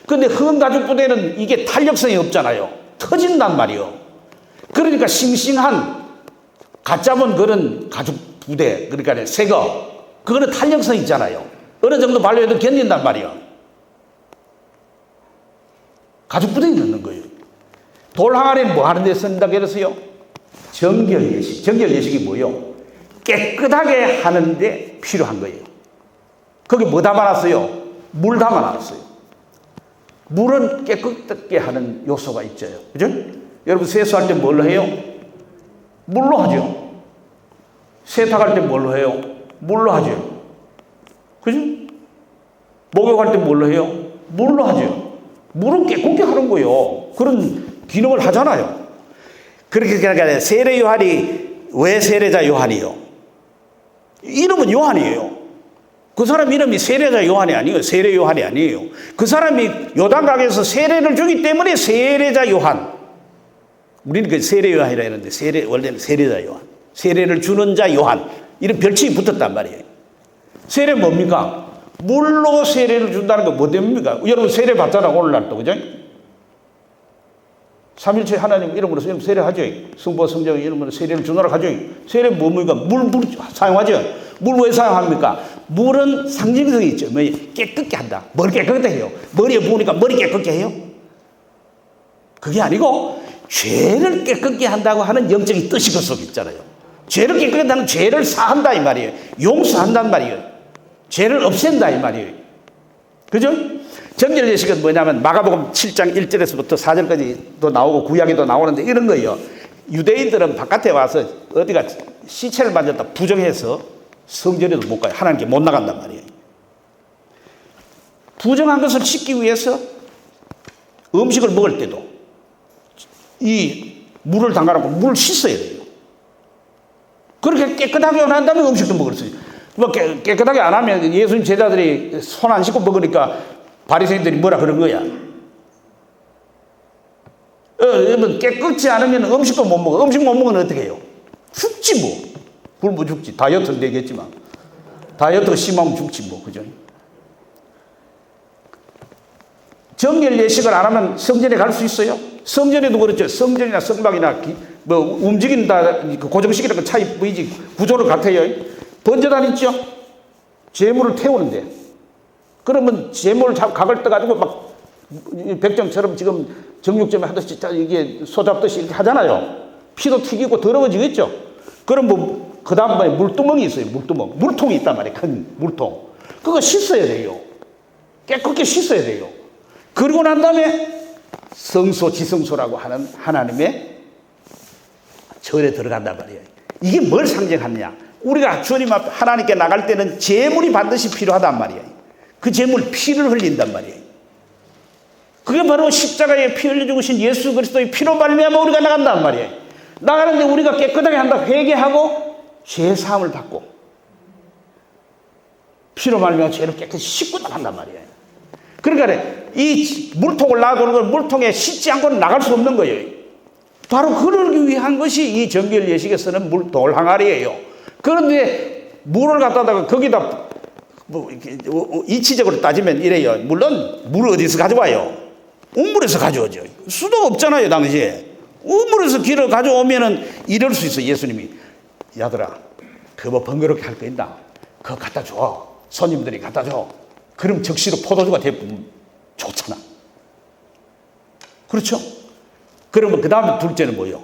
근데 헌 가죽부대는 이게 탄력성이 없잖아요. 터진단 말이에요. 그러니까 싱싱한 가짜면 그런 가죽 부대, 그러니까 새거, 그거는 탄력성 있잖아요. 어느 정도 발효해도 견딘단 말이에요. 가죽 부대에 넣는 거예요. 돌 항아리는 뭐 하는 데 쓴다고 그랬어요? 정결 예식. 정결 예식이 뭐예요? 깨끗하게 하는데 필요한 거예요. 거기 뭐 담아놨어요? 물 담아놨어요. 물은 깨끗하게 하는 요소가 있죠. 그죠? 여러분 세수할 때 뭘로 해요? 물로 하죠. 세탁할 때 뭘로 해요? 물로 하죠. 그죠? 목욕할 때 뭘로 해요? 물로 하죠. 물은 깨끗게 하는 거예요. 그런 기능을 하잖아요. 그렇게 그러니까 세례 요한이 왜 세례자 요한이요? 이름은 요한이에요. 그 사람 이름이 세례자 요한이 아니에요. 세례 요한이 아니에요. 그 사람이 요단강에서 세례를 주기 때문에 세례자 요한. 우리는 그 세례 요한이라 했는데 원래는 세례자 요한. 세례를 주는 자 요한. 이런 별칭이 붙었단 말이에요. 세례 뭡니까? 물로 세례를 준다는 거 뭐 때문입니까? 여러분 세례 받잖아 오늘날 또 그죠? 삼일체 하나님 이름으로 세례하죠. 성부와 성자의 이름으로 세례를 주노라 하죠. 세례 뭡니까? 물 사용하죠. 물 왜 사용합니까? 물은 상징성이 있죠. 뭐 깨끗게 한다. 머리 깨끗게 해요. 머리에 부으니까 머리 깨끗게 해요. 그게 아니고 죄를 깨끗게 한다고 하는 영적인 뜻이 그 속에 있잖아요. 죄를 깨끗게 한다는 죄를 사한다 이 말이에요. 용서한다는 말이에요. 죄를 없앤다 이 말이에요. 그죠? 정결 예식은 뭐냐면 마가복음 7장 1절에서부터 4절까지 또 나오고 구약에도 나오는데 이런 거예요. 유대인들은 바깥에 와서 어디가 시체를 만졌다 부정해서 성전에도 못 가요. 하나님께 못 나간단 말이에요. 부정한 것을 씻기 위해서 음식을 먹을 때도 이 물을 담가놓고 물을 씻어야 돼요. 그렇게 깨끗하게 안 한다면 음식도 먹을 수 있어요. 뭐 깨끗하게 안 하면 예수님 제자들이 손 안 씻고 먹으니까 바리새인들이 뭐라 그런 거야. 여러분 깨끗지 않으면 음식도 못 먹어. 음식 못 먹으면 어떻게 해요? 죽지 뭐. 굶어 죽지. 다이어트는 되겠지만. 다이어트가 심하면 죽지 뭐. 그죠? 정결 예식을 안 하면 성전에 갈 수 있어요? 성전에도 그렇죠. 성전이나 성막이나 뭐 움직인다 고정식이라는 차이 보이지. 구조는 같아요. 번제단 있죠? 재물을 태우는데. 그러면 재물을 각을 떠가지고 막 백정처럼 지금 정육점에 하듯이 이게 소잡듯이 이렇게 하잖아요. 피도 튀기고 더러워지겠죠? 그럼 뭐 그 다음번에 물두멍이 있어요. 물두멍. 물통이 있단 말이에요. 큰 물통. 그거 씻어야 돼요. 깨끗게 씻어야 돼요. 그러고 난 다음에 성소 지성소라고 하는 하나님의 절에 들어간단 말이에요. 이게 뭘 상징하느냐? 우리가 주님 앞 하나님께 나갈 때는 제물이 반드시 필요하단 말이에요. 그 제물 피를 흘린단 말이에요. 그게 바로 십자가에 피 흘려 죽으신 예수 그리스도의 피로 말미암아 우리가 나간단 말이에요. 나가는데 우리가 깨끗하게 한다. 회개하고 죄 사함을 받고 피로 말미암아 죄를 깨끗이 씻고 나간단 말이에요. 그러니까 이 물통을 놔두는 걸 물통에 씻지 않고는 나갈 수 없는 거예요. 바로 그러기 위한 것이 이 정결 예식에서는 돌 항아리예요. 그런데 물을 갖다가 거기다 뭐 이치적으로 따지면 이래요. 물론 물을 어디서 가져와요? 우물에서 가져오죠. 수도 없잖아요 당시에. 우물에서 길을 가져오면은 이럴 수 있어. 예수님이 야들아 그거 번거롭게 할 거 있나? 그거 갖다 줘. 손님들이 갖다 줘. 그럼 즉시로 포도주가 되면 좋잖아. 그렇죠? 그러면 그 다음에 둘째는 뭐예요?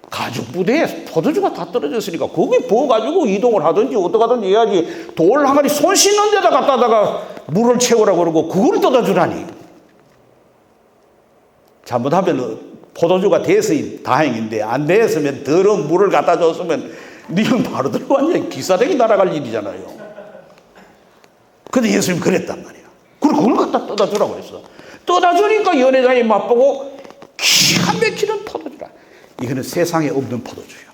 가죽 부대에 포도주가 다 떨어졌으니까 거기 부어가지고 이동을 하든지 어떡하든지 해야지. 돌 항아리 손 씻는 데다 갖다가 물을 채우라고 그러고 그걸 떠다 주라니. 잘못하면 포도주가 돼서 다행인데 안 됐으면 더러운 물을 갖다 줬으면 니는 바로 들어왔냐. 기사대기 날아갈 일이잖아요. 근데 예수님 그랬단 말이야. 그리고 그걸 갖다 떠다 주라고 했어. 떠다 주니까 연회장이 맛보고 기가 막히는 포도주라. 이거는 세상에 없는 포도주예요.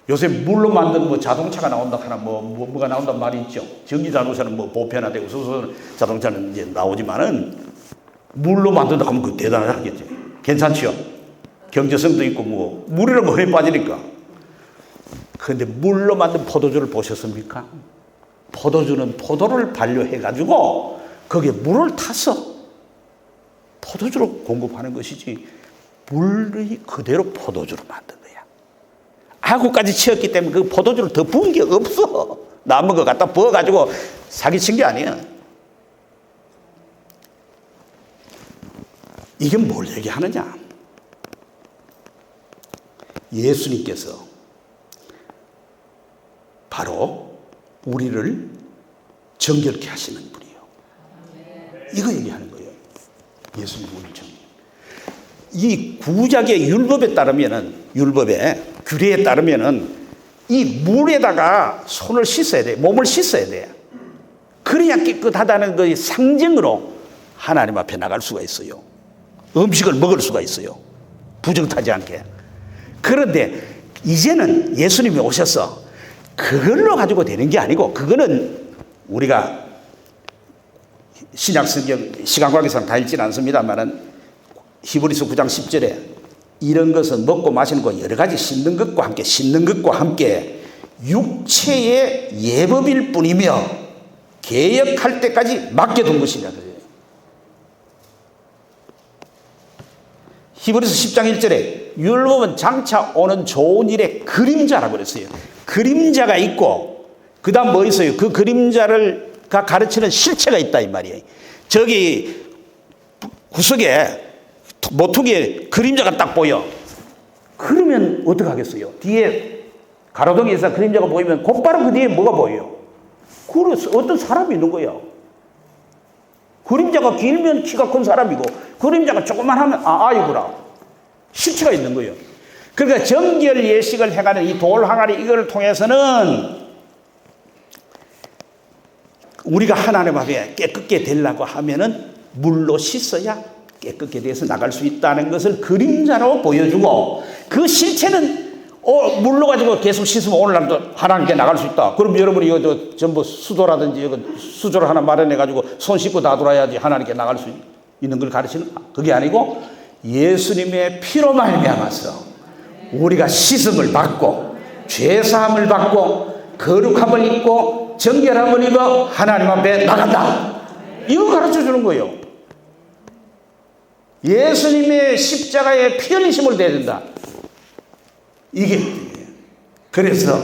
요새 물로 만든 뭐 자동차가 나온다 하나 뭐가 나온단 말이 있죠. 전기 자동차는 뭐 보편화되고 수소 자동차는 이제 나오지만은 물로 만든다 하면 그 대단하겠죠. 괜찮지요? 경제성도 있고 뭐 물이랑 뭐에 빠지니까. 그런데 물로 만든 포도주를 보셨습니까? 포도주는 포도를 발효해가지고 거기에 물을 타서 포도주로 공급하는 것이지 물이 그대로 포도주로 만든 거야. 아구까지 치었기 때문에 그 포도주를 더 부은 게 없어. 남은 거 갖다 부어가지고 사기친 게 아니야. 이게 뭘 얘기하느냐? 예수님께서 바로 우리를 정결케 하시는 분이에요. 이거 얘기하는 거예요. 예수님 우리를 정결. 이 구약의 율법에 따르면은, 율법의 규례에 따르면은 이 물에다가 손을 씻어야 돼. 몸을 씻어야 돼. 그래야 깨끗하다는 그 상징으로 하나님 앞에 나갈 수가 있어요. 음식을 먹을 수가 있어요. 부정타지 않게. 그런데 이제는 예수님이 오셔서 그걸로 가지고 되는 게 아니고, 그거는 우리가 신약성경 시간 관계상 다 읽지는 않습니다만은 히브리서 9장 10절에 이런 것은 먹고 마시는 거 여러 가지 씻는 것과 함께 육체의 예법일 뿐이며 개혁할 때까지 맡겨둔 것이냐. 히브리서 10장 1절에 율법은 장차 오는 좋은 일의 그림자라고 그랬어요. 그림자가 있고 그 다음 뭐 있어요? 그 그림자를 가르치는 실체가 있다 이 말이에요. 저기 구석에 모퉁이에 그림자가 딱 보여. 그러면 어떡하겠어요? 뒤에 가로등에서 그림자가 보이면 곧바로 그 뒤에 뭐가 보여요? 그래서 어떤 사람이 있는 거예요. 그림자가 길면 키가 큰 사람이고 그림자가 조금만 하면 아이구나. 실체가 있는 거예요. 그러니까 정결 예식을 행하는 이 돌 항아리 이걸 통해서는 우리가 하나님 앞에 깨끗게 되려고 하면은 물로 씻어야 깨끗게 돼서 나갈 수 있다는 것을 그림자로 보여주고, 그 실체는 물로 가지고 계속 씻으면 오늘날도 하나님께 나갈 수 있다. 그럼 여러분이 이거 전부 수도라든지 이거 수조를 하나 마련해 가지고 손 씻고 다 돌아야지 하나님께 나갈 수 있는 걸 가르치는, 그게 아니고 예수님의 피로 말미암아서 우리가 씻음을 받고 죄사함을 받고 거룩함을 입고 정결함을 입어 하나님 앞에 나간다. 이거 가르쳐 주는 거예요. 예수님의 십자가에 피 흘리심을 대야 된다. 이게 그래서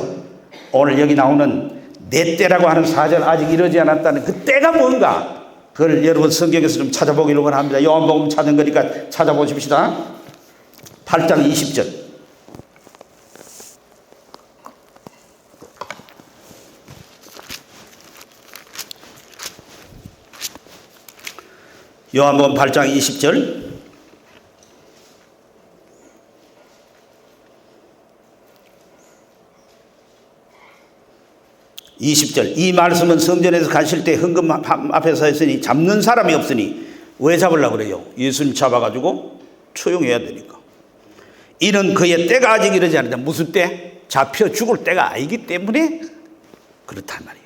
오늘 여기 나오는 내 때라고 하는 4절 아직 이르지 않았다는 그 때가 뭔가, 그걸 여러분 성경에서 좀 찾아보기를 원합니다. 요한복음 찾은 거니까 찾아보십시다. 8장 20절. 요한복음 8장 20절. 이 말씀은 성전에서 가실 때 헌금 앞에서 했으니 잡는 사람이 없으니, 왜 잡으려고 그래요? 예수님 잡아가지고 처형해야 되니까. 이는 그의 때가 아직 이르지 않는다. 무슨 때? 잡혀 죽을 때가 아니기 때문에 그렇단 말이에요.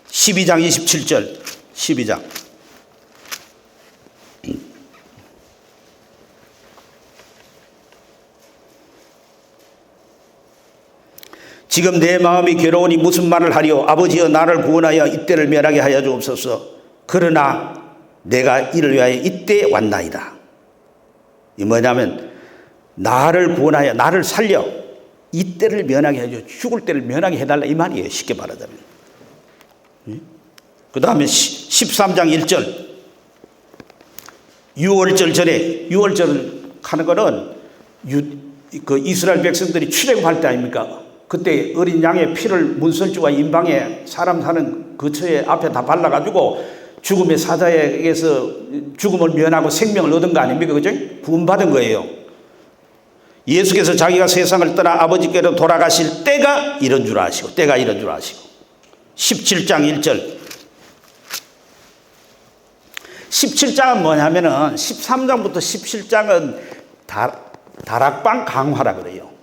12장 27절. 12장. 지금 내 마음이 괴로우니 무슨 말을 하리요? 아버지여 나를 구원하여 이때를 면하게 하여 주옵소서. 그러나 내가 이를 위하여 이때에 왔나이다. 이 뭐냐면 나를 구원하여 나를 살려 이때를 면하게 해줘, 죽을 때를 면하게 해달라 이 말이에요. 쉽게 말하자면. 그 다음에 13장 1절. 6월절 전에, 6월절 하는 거는 그 이스라엘 백성들이 출애굽할 때 아닙니까? 그때 어린 양의 피를 문설주와 임방에 사람 사는 거처에 앞에 다 발라가지고 죽음의 사자에게서 죽음을 면하고 생명을 얻은 거 아닙니까? 그죠? 구원받은 거예요. 예수께서 자기가 세상을 떠나 아버지께로 돌아가실 때가 이런 줄 아시고, 17장 1절. 17장은 뭐냐면은 13장부터 17장은 다락방 강화라 그래요.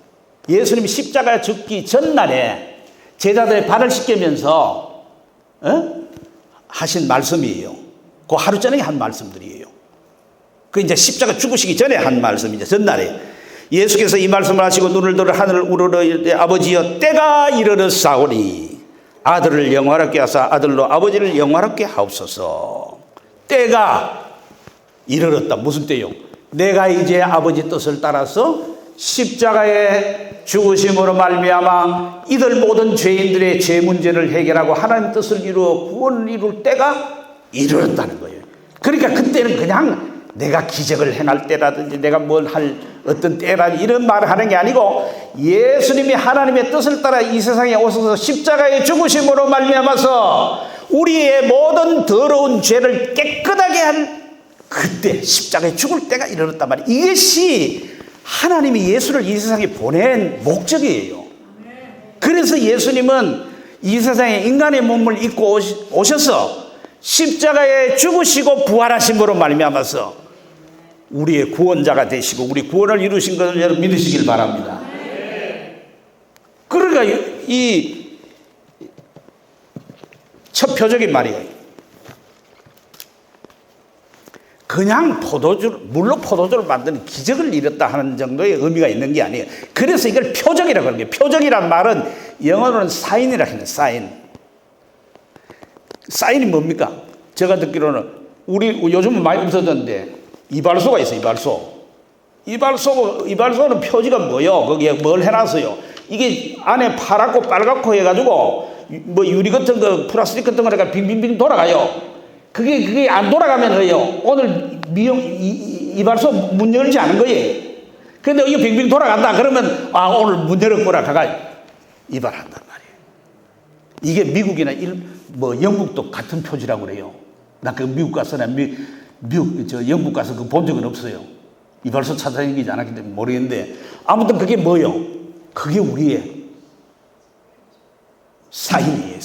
예수님이 십자가에 죽기 전날에 제자들의 발을 씻기면서 하신 말씀이에요. 그 하루 전에 한 말씀들이에요. 그 이제 십자가 죽으시기 전에 한 말씀이죠. 전날에 예수께서 이 말씀을 하시고 눈을 들어 하늘을 우러러 이르되 아버지여 때가 이르렀사오니 아들을 영화롭게 하사 아들로 아버지를 영화롭게 하옵소서. 때가 이르렀다. 무슨 때요? 내가 이제 아버지 뜻을 따라서 십자가의 죽으심으로 말미암아 이들 모든 죄인들의 죄 문제를 해결하고 하나님 뜻을 이루어 구원을 이룰 때가 이르렀다는 거예요. 그러니까 그때는 그냥 내가 기적을 행할 때라든지 내가 뭘 할 어떤 때라든지 이런 말을 하는 게 아니고 예수님이 하나님의 뜻을 따라 이 세상에 오셔서 십자가의 죽으심으로 말미암아서 우리의 모든 더러운 죄를 깨끗하게 한 그때 십자가에 죽을 때가 이르렀단 말이에요. 이것이 하나님이 예수를 이 세상에 보낸 목적이에요. 그래서 예수님은 이 세상에 인간의 몸을 입고 오셔서 십자가에 죽으시고 부활하심으로 말미암아서 우리의 구원자가 되시고 우리 구원을 이루신 것을 여러분 믿으시길 바랍니다. 그러니까 이 첫 표적인 말이에요. 그냥 물로 포도주를 만드는 기적을 이뤘다 하는 정도의 의미가 있는 게 아니에요. 그래서 이걸 표적이라고 하는 거예요. 표적이란 말은 영어로는 사인이라고 해요. 사인. 사인이 뭡니까? 제가 듣기로는 우리 요즘은 많이 없어졌는데 이발소가 있어요. 이발소는 표지가 뭐요? 거기에 뭘 해놨어요? 이게 안에 파랗고 빨갛고 해가지고 뭐 유리 같은 거 플라스틱 같은 거니까 빙빙빙 돌아가요. 그게 안 돌아가면 해요. 오늘 이발소 문 열지 않은 거예요. 근데 이게 빙빙 돌아간다. 그러면 오늘 문 열었구나. 가가 이발한단 말이에요. 이게 미국이나 영국도 같은 표지라고 그래요. 나 그 미국 가서나 영국 가서 그 본 적은 없어요. 이발소 찾아다니지 않았기 때문에 모르겠는데 아무튼 그게 뭐요? 그게 우리의 사인이에요.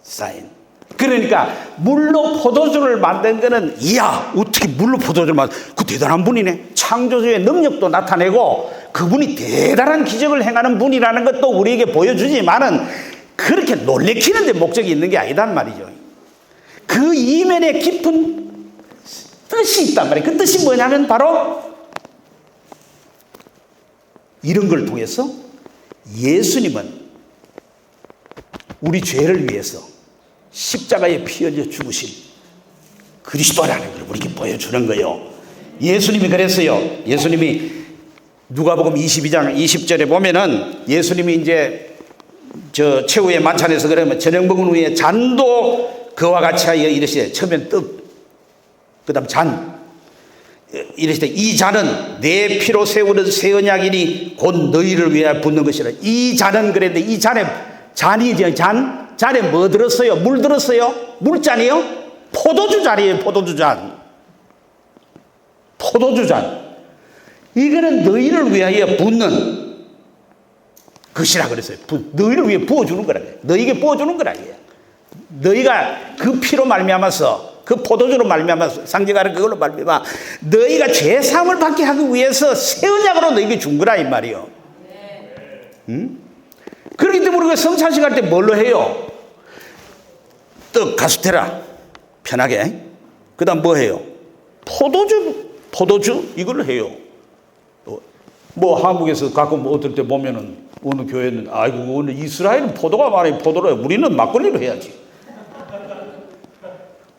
사인. 그러니까 물로 포도주를 만든 거는 이야 어떻게 물로 포도주를 그 대단한 분이네. 창조주의 능력도 나타내고 그분이 대단한 기적을 행하는 분이라는 것도 우리에게 보여주지만은 그렇게 놀래키는 데 목적이 있는 게 아니단 말이죠. 그 이면에 깊은 뜻이 있단 말이에요. 그 뜻이 뭐냐면 바로 이런 걸 통해서 예수님은 우리 죄를 위해서 십자가에 피 흘려 죽으신 그리스도라는 걸 우리에게 보여주는 거예요. 예수님이 그랬어요. 예수님이 누가복음 22장 20절에 보면은 예수님이 이제 저 최후의 만찬에서 그러면 저녁 먹은 후에 잔도 그와 같이 하여 이르시되 처음엔 떡 그 다음 잔 이르시되 이 잔은 내 피로 세우는 새 언약이니 곧 너희를 위하여 붓는 것이라. 이 잔은 그랬는데 이 잔이죠. 잔에 뭐 들었어요? 물 들었어요? 물잔이요? 포도주 잔이에요. 포도주 잔. 이거는 너희를 위하여 붓는 것이라 그랬어요. 너희를 위해 부어주는 거라. 너희에게 부어주는 거라. 너희가 그 피로 말미암아서 그 포도주로 말미암아서 상징하는 그걸로 말미암아 너희가 죄사함을 받게 하기 위해서 새 언약으로 너희에게 준 거라 이 말이요. 그렇기 때문에 우리가 성찬식 할 때 뭘로 해요? 떡 가수테라 편하게. 그 다음 뭐 해요? 포도주 이걸로 해요. 뭐 한국에서 가끔 어떨 때 보면은 어느 교회는 아이고 오늘 이스라엘은 포도가 많아요. 포도로 우리는 막걸리로 해야지.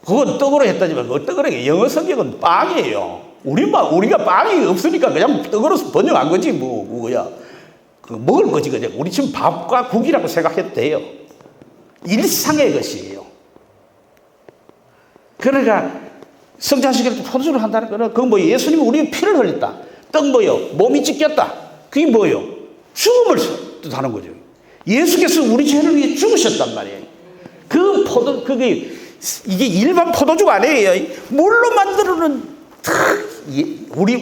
그건 떡으로 했다지만 그 떡으로 해. 영어 성경은 빵이에요. 우리가 빵이 없으니까 그냥 떡으로 번역한 거지 뭐야. 그 먹을 거지 그냥. 우리 지금 밥과 국이라고 생각해도 돼요. 일상의 것이에요. 그러니까 성찬식에 포도주를 한다는 거는 그건 뭐 예수님이 우리의 피를 흘렸다. 떡 뭐요? 몸이 찢겼다. 그게 뭐요? 죽음을 뜻하는 거죠. 예수께서 우리 죄를 위해 죽으셨단 말이에요. 이게 일반 포도주가 아니에요. 물로 만들어는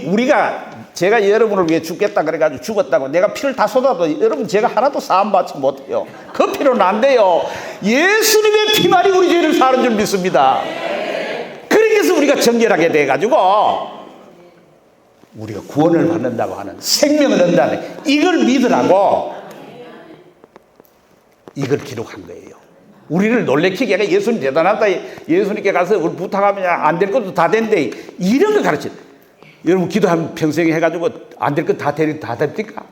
우리가 제가 여러분을 위해 죽겠다 그래가지고 죽었다고 내가 피를 다 쏟아도 여러분 제가 하나도 사함받지 못해요. 그 피로는 안 돼요. 예수님의 피만이 우리 죄를 사는 줄 믿습니다. 그래서 우리가 정결하게 돼가지고 우리가 구원을 받는다고 하는 생명을 얻는다는 이걸 믿으라고 이걸 기록한 거예요. 우리를 놀래키게 해가 예수님 대단하다. 예수님께 가서 우리 부탁하면 안 될 것도 다 된대. 이런 걸 가르쳐. 여러분 기도하면 평생 해가지고 안 될 것 다 됩니까?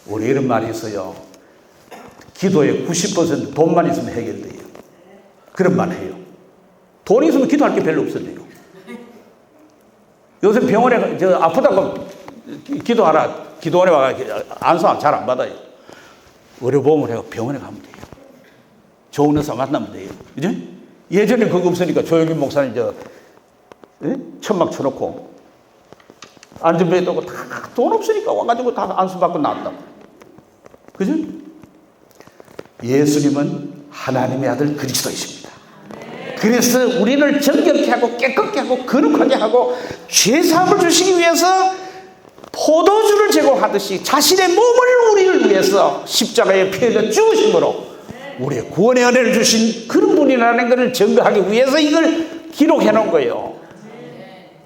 우리 이런 말이 있어요. 기도의 90% 돈만 있으면 해결돼요. 그런 말 해요. 돈이 있으면 기도할 게 별로 없어요. 요새 병원에 아프다고 기도하라. 기도원에 와가 안수 잘 안 받아요. 의료보험을 해서 병원에 가면 돼요. 좋은 의사 만나면 돼요. 그죠? 예전에 그거 없으니까 조영균 목사님 천막 쳐놓고 안전벨트 하고 다 돈 없으니까 와가지고 다 안수 받고 나왔다. 그죠? 예수님은 하나님의 아들 그리스도이십니다. 그래서 우리를 정결케 하고 깨끗게 하고 거룩하게 하고 죄사함을 주시기 위해서 포도주를 제공하듯이 자신의 몸을 우리를 위해서 십자가에 피 흘려 죽으심으로 우리의 구원의 은혜를 주신 그런 분이라는 것을 증거하기 위해서 이걸 기록해 놓은 거예요.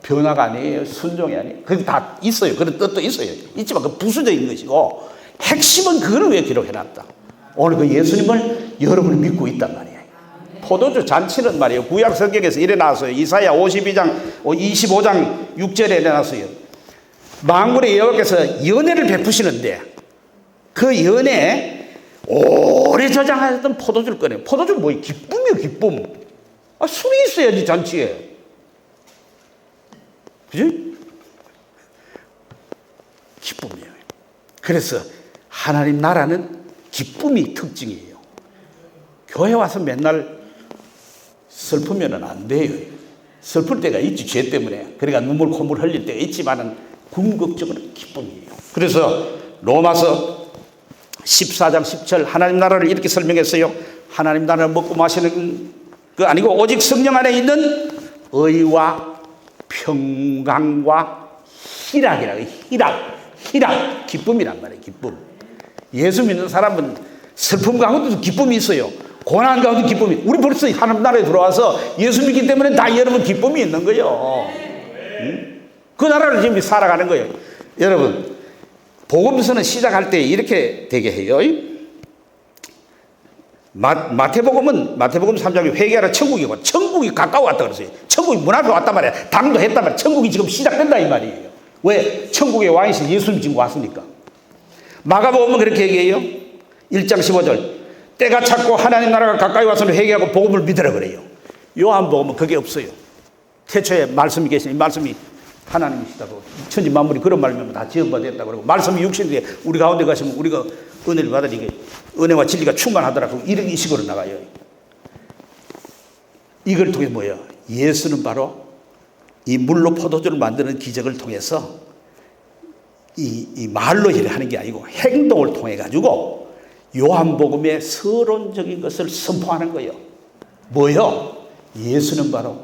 변화가 아니에요. 순종이 아니에요. 그게 다 있어요. 그런 뜻도 있어요. 있지만 그 부수적인 것이고 핵심은 그걸 위해 기록해 놨다. 오늘 그 예수님을 여러분이 믿고 있단 말이에요. 포도주 잔치는 말이에요. 구약 성경에서 이래 나왔어요. 이사야 25장 6절에 이래 나왔어요. 만군의 여호와께서 연회를 베푸시는데 그 연회에 오래 저장하였던 포도주를 꺼내요. 포도주는 뭐예요? 기쁨이에요. 기쁨. 술이 있어야지 잔치에. 그지? 기쁨이에요. 그래서 하나님 나라는 기쁨이 특징이에요. 교회 와서 맨날 슬프면 안 돼요. 슬플 때가 있지, 죄 때문에. 그러니까 눈물 콧물 흘릴 때가 있지만은 궁극적으로 기쁨이에요. 그래서 로마서 14장 10절 하나님 나라를 이렇게 설명했어요. 하나님 나라를 먹고 마시는 거 아니고 오직 성령 안에 있는 의와 평강과 희락이라고. 희락 기쁨이란 말이에요. 기쁨. 예수 믿는 사람은 슬픔 가운데도 기쁨이 있어요. 고난 가운데 기쁨이. 우리 벌써 하나님 나라에 들어와서 예수 믿기 때문에 다 여러분 기쁨이 있는 거예요. 그 나라를 지금 살아가는 거예요. 여러분 복음서는 시작할 때 이렇게 되게 해요. 마태복음 3장에 회개하라 천국이고 천국이 가까워왔다 그랬어요. 천국이 문 앞에 왔단 말이야. 당도 했단 말이야. 천국이 지금 시작된다 이 말이에요. 왜? 천국의 왕이신 예수님 지금 왔으니까. 마가복음은 그렇게 얘기해요. 1장 15절 때가 찼고 하나님 나라가 가까이 와서는 회개하고 복음을 믿으라 그래요. 요한복음은 그게 없어요. 태초에 말씀이 계시니 말씀이 하나님이시다고 천지 만물이 그런 말이면 다 지음받았다 그러고 말씀이 육신에 우리 가운데 가시면 우리가 은혜를 받으니 은혜와 진리가 충만하더라고. 이런 식으로 나가요. 이걸 통해 뭐예요? 예수는 바로 이 물로 포도주를 만드는 기적을 통해서 이 말로 일을 하는 게 아니고 행동을 통해 가지고 요한복음의 서론적인 것을 선포하는 거예요. 뭐요? 예수는 바로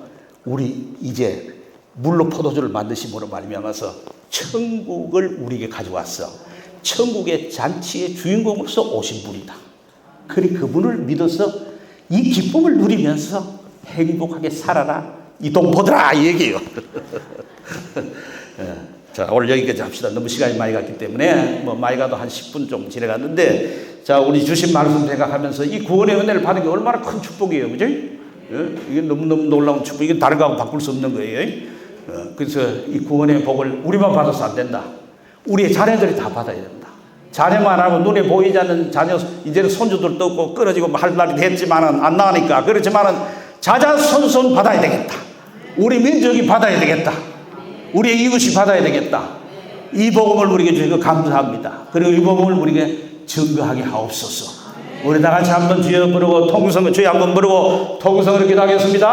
우리 이제 물로 포도주를 만드심으로 말미암아서 천국을 우리에게 가져왔어. 천국의 잔치의 주인공으로서 오신 분이다. 그리 그분을 믿어서 이 기쁨을 누리면서 행복하게 살아라. 이 동포들아 이 얘기예요. 자, 오늘 여기까지 합시다. 너무 시간이 많이 갔기 때문에 많이 가도 한 10분 좀 지나갔는데, 자, 우리 주신 말씀 생각하면서 이 구원의 은혜를 받은 게 얼마나 큰 축복이에요, 그지? 이게 너무너무 놀라운 축복. 이게 다른 거하고 바꿀 수 없는 거예요. 그래서 이 구원의 복을 우리만 받아서 안 된다. 우리의 자녀들이 다 받아야 된다. 자녀만 하고 눈에 보이지 않는 자녀, 이제는 손주들도 없고 끊어지고 할 날이 됐지만은 안 나가니까. 그렇지만은 자자손손 받아야 되겠다. 우리 민족이 받아야 되겠다. 우리의 이웃이 받아야 되겠다. 이 복음을 우리에게 주셔서 감사합니다. 그리고 이 복음을 우리에게 증거하게 하옵소서. 우리 다 같이 한번 주여 부르고 통성을 주여 한번 부르고 통성을 기도하겠습니다.